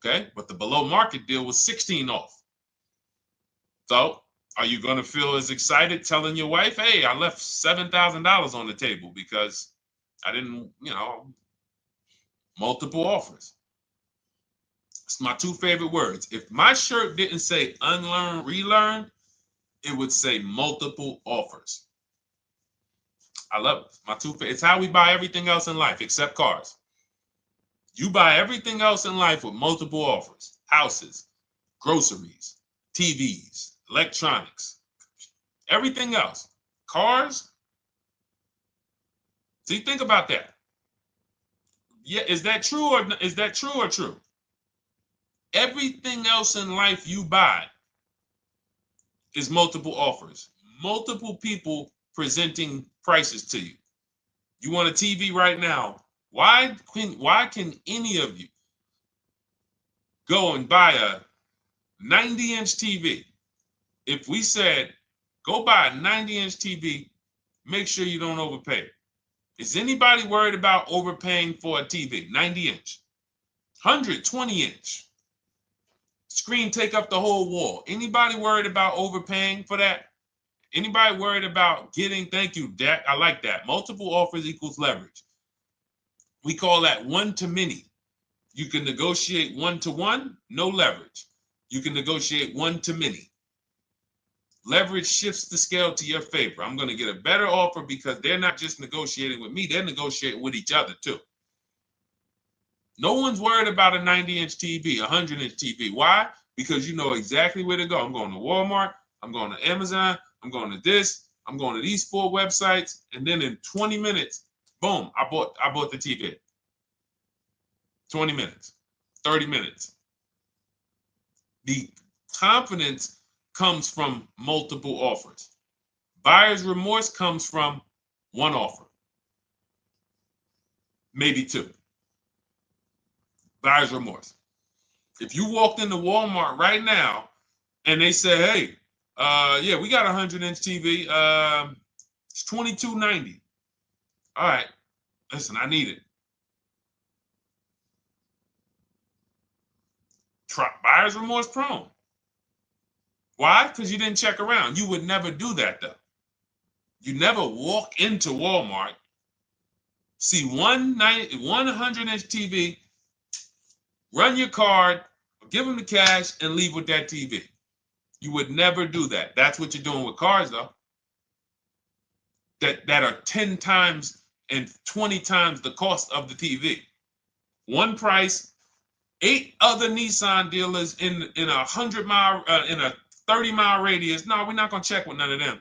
Okay, but the below market deal was 16 off. So are you going to feel as excited telling your wife, hey, I left $7,000 on the table because I didn't, multiple offers. It's my two favorite words. If my shirt didn't say unlearn, relearn, it would say multiple offers. I love it. My two favorite. It's how we buy everything else in life except cars. You buy everything else in life with multiple offers. Houses, groceries, TVs, electronics, everything else. Cars. See, think about that. Yeah, is that true or true? Everything else in life you buy is multiple offers. Multiple people presenting prices to you. You want a TV right now. Why can any of you go and buy a 90-inch TV? If we said, go buy a 90-inch TV, make sure you don't overpay. Is anybody worried about overpaying for a TV? 90-inch, 120-inch. Screen take up the whole wall. Anybody worried about overpaying for that? Anybody worried about getting, thank you, Dak, I like that. Multiple offers equals leverage. We call that one-to-many. You can negotiate one-to-one, no leverage. You can negotiate one-to-many. Leverage shifts the scale to your favor. I'm going to get a better offer because they're not just negotiating with me, they're negotiating with each other too. No one's worried about a 90-inch TV, a 100-inch TV. Why? Because you know exactly where to go. I'm going to Walmart, I'm going to Amazon, I'm going to this, I'm going to these 4 websites, and then in 20 minutes, boom, I bought the TV. 20 minutes, 30 minutes. The confidence comes from multiple offers. Buyer's remorse comes from one offer, maybe 2. Buyer's remorse. If you walked into Walmart right now and they say, hey, yeah, we got a 100-inch TV. It's $22.90. All right, listen, I need it. Buyer's remorse prone. Why? Because you didn't check around. You would never do that, though. You never walk into Walmart, see one 100-inch TV, run your card, give them the cash, and leave with that TV. You would never do that. That's what you're doing with cars, though. That are 10 times and 20 times the cost of the TV. One price, 8 other Nissan dealers in a 100-mile, in a 30-mile radius. No, we're not gonna check with none of them.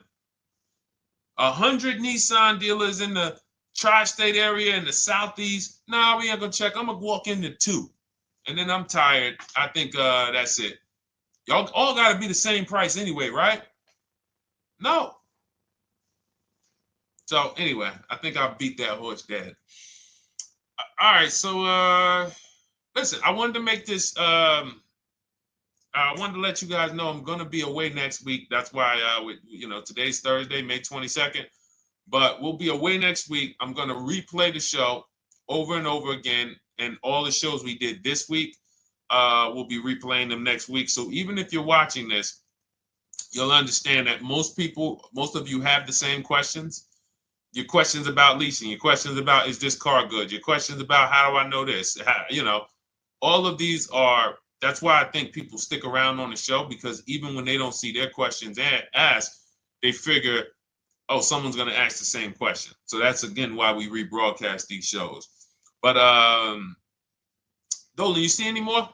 100 Nissan dealers in the tri-state area in the southeast. No, we ain't gonna check. I'm gonna walk into 2, and then I'm tired. I think that's it. Y'all all gotta be the same price anyway, right? No. So anyway, I think I beat that horse dead. All right, so listen, I wanted to make this. I wanted to let you guys know I'm gonna be away next week. That's why, today's Thursday, May 22nd, but we'll be away next week. I'm gonna replay the show over and over again, and all the shows we did this week, we'll be replaying them next week. So even if you're watching this, you'll understand that most of you have the same questions. Your questions about leasing, your questions about, is this car good? Your questions about, how do I know this? All of these are, that's why I think people stick around on the show, because even when they don't see their questions asked, they figure, oh, someone's going to ask the same question. So that's, again, why we rebroadcast these shows. But Dolan, you see any more?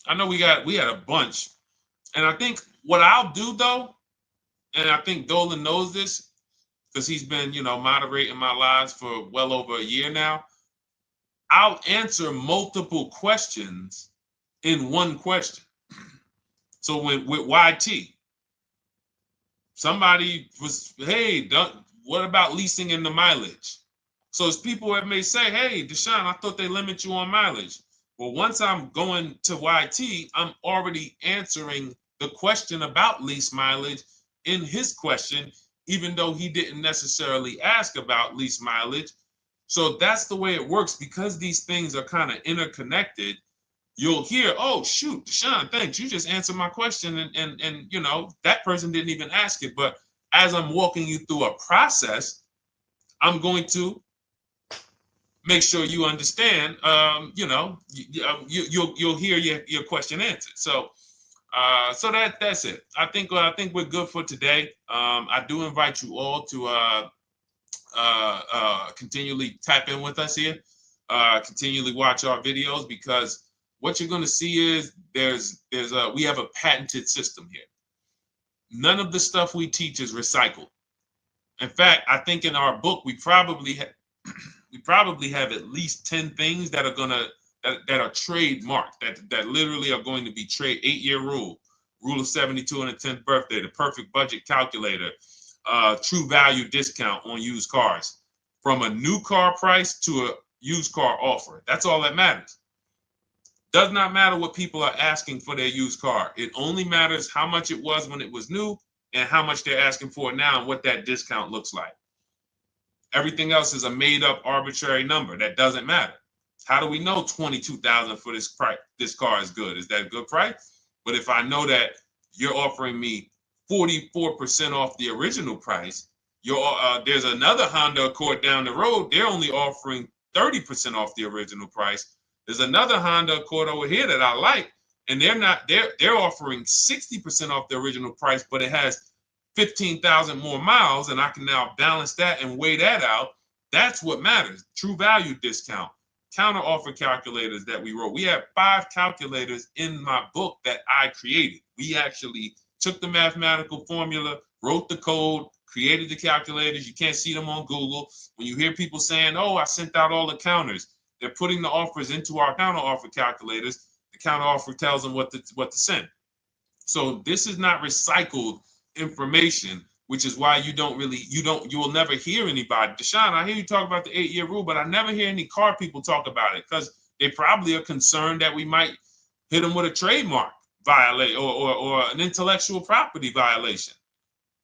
I know we had a bunch. And I think what I'll do, though, and I think Dolan knows this because he's been, moderating my lives for well over a year now, I'll answer multiple questions in one question. So with YT, somebody was, hey, what about leasing in the mileage? So as people that may say, hey, Deshone, I thought they limit you on mileage. Well, once I'm going to YT, I'm already answering the question about lease mileage in his question, even though he didn't necessarily ask about lease mileage. So that's the way it works. Because these things are kind of interconnected, you'll hear, oh, shoot, Deshone, thanks. You just answered my question. And that person didn't even ask it. But as I'm walking you through a process, I'm going to make sure you understand, you'll hear your question answered. So that's it. I think we're good for today. I do invite you all to continually tap in with us here, continually watch our videos, because what you're going to see is we have a patented system here. None of the stuff we teach is recycled. In fact, I think in our book we probably have at least 10 things that are that are trademarked, that literally are going to be 8-year rule of 72 and a 10th birthday, the perfect budget calculator, true value discount on used cars, from a new car price to a used car offer. That's all that matters. Does not matter what people are asking for their used car. It only matters how much it was when it was new and how much they're asking for it now and what that discount looks like. Everything else is a made-up arbitrary number that doesn't matter. How do we know $22,000 for this price? This car is good. Is that a good price? But if I know that you're offering me 44% off the original price, there's another Honda Accord down the road. They're only offering 30% off the original price. There's another Honda Accord over here that I like, and they're offering 60% off the original price, but it has 15,000 more miles, and I can now balance that and weigh that out. That's what matters. True value discount, counter offer calculators that we wrote. We have 5 calculators in my book that I created. We actually took the mathematical formula, wrote the code, created the calculators. You can't see them on Google. When you hear people saying, oh, I sent out all the counters, they're putting the offers into our counter offer calculators. The counter offer tells them what to send. So this is not recycled information, which is why you will never hear anybody. Deshone, I hear you talk about the 8-year rule, but I never hear any car people talk about it, because they probably are concerned that we might hit them with a trademark violation or an intellectual property violation,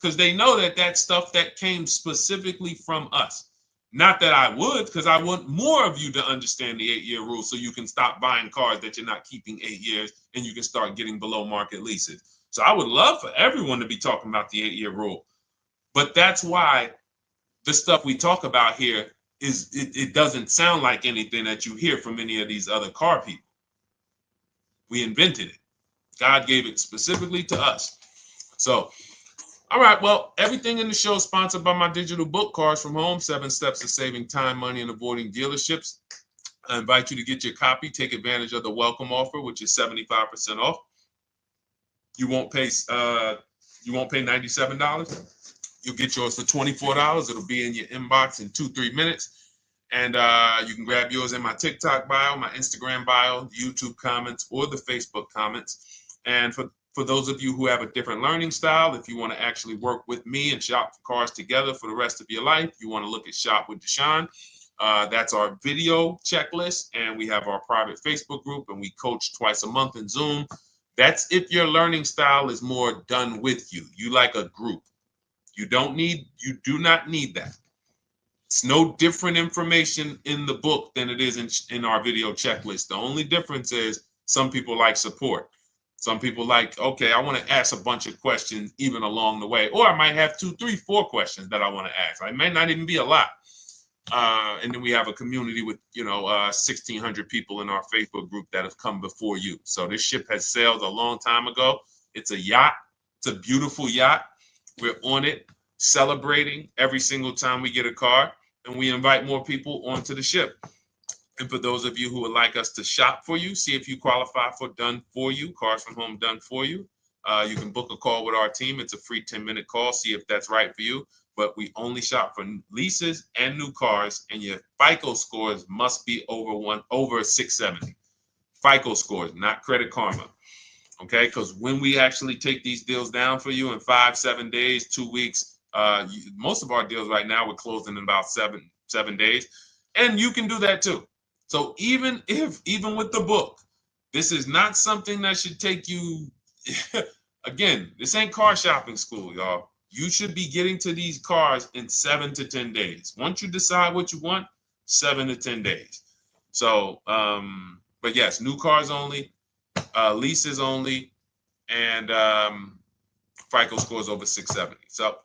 because they know that that's stuff that came specifically from us. Not that I would, because I want more of you to understand the 8-year rule, so you can stop buying cars that you're not keeping 8 years and you can start getting below market leases. So I would love for everyone to be talking about the 8-year rule. But that's why the stuff we talk about here it doesn't sound like anything that you hear from any of these other car people. We invented it. God gave it specifically to us. So, all right, well, everything in the show is sponsored by my digital book, Cars from Home, 7 Steps to Saving Time, Money, and Avoiding Dealerships. I invite you to get your copy. Take advantage of the welcome offer, which is 75% off. You won't pay $97. You'll get yours for $24. It'll be in your inbox in 2-3 minutes. And you can grab yours in my TikTok bio, my Instagram bio, the YouTube comments, or the Facebook comments. And for those of you who have a different learning style, if you want to actually work with me and shop for cars together for the rest of your life, you want to look at Shop with Deshone. That's our video checklist. And we have our private Facebook group, and we coach twice a month in Zoom. That's if your learning style is more done with you. You like a group. You do not need that. It's no different information in the book than it is in our video checklist. The only difference is some people like support. Some people like, okay, I want to ask a bunch of questions even along the way, or I might have 2, 3, 4 questions that I want to ask. It may not even be a lot. And then we have a community with 1,600 people in our Facebook group that have come before you. So this ship has sailed a long time ago. It's a yacht. It's a beautiful yacht. We're on it, celebrating every single time we get a car, and we invite more people onto the ship. And for those of you who would like us to shop for you, see if you qualify for done for you, cars from home done for you. You can book a call with our team. It's a free 10-minute call. See if that's right for you. But we only shop for leases and new cars, and your FICO scores must be over 670. FICO scores, not Credit Karma. Okay, because when we actually take these deals down for you in 5, 7 days, 2 weeks, most of our deals right now we're closing in about seven days, and you can do that too. So even with the book, this is not something that should take you. Again, this ain't car shopping school, y'all. You should be getting to these cars in 7 to 10 days. Once you decide what you want, 7 to 10 days. So, but yes, new cars only, leases only, and FICO scores over 670. So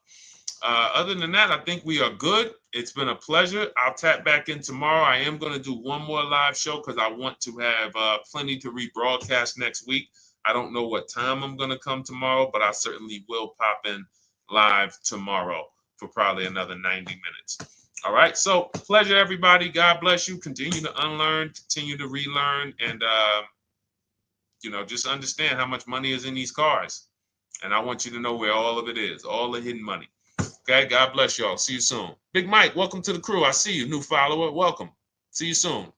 other than that, I think we are good. It's been a pleasure. I'll tap back in tomorrow. I am going to do one more live show because I want to have plenty to rebroadcast next week. I don't know what time I'm going to come tomorrow, but I certainly will pop in live tomorrow for probably another 90 minutes. All right. So pleasure, everybody. God bless you. Continue to unlearn, continue to relearn, and just understand how much money is in these cars. And I want you to know where all of it is, all the hidden money. Okay, God bless y'all. See you soon. Big Mike, welcome to the crew. I see you, new follower. Welcome. See you soon.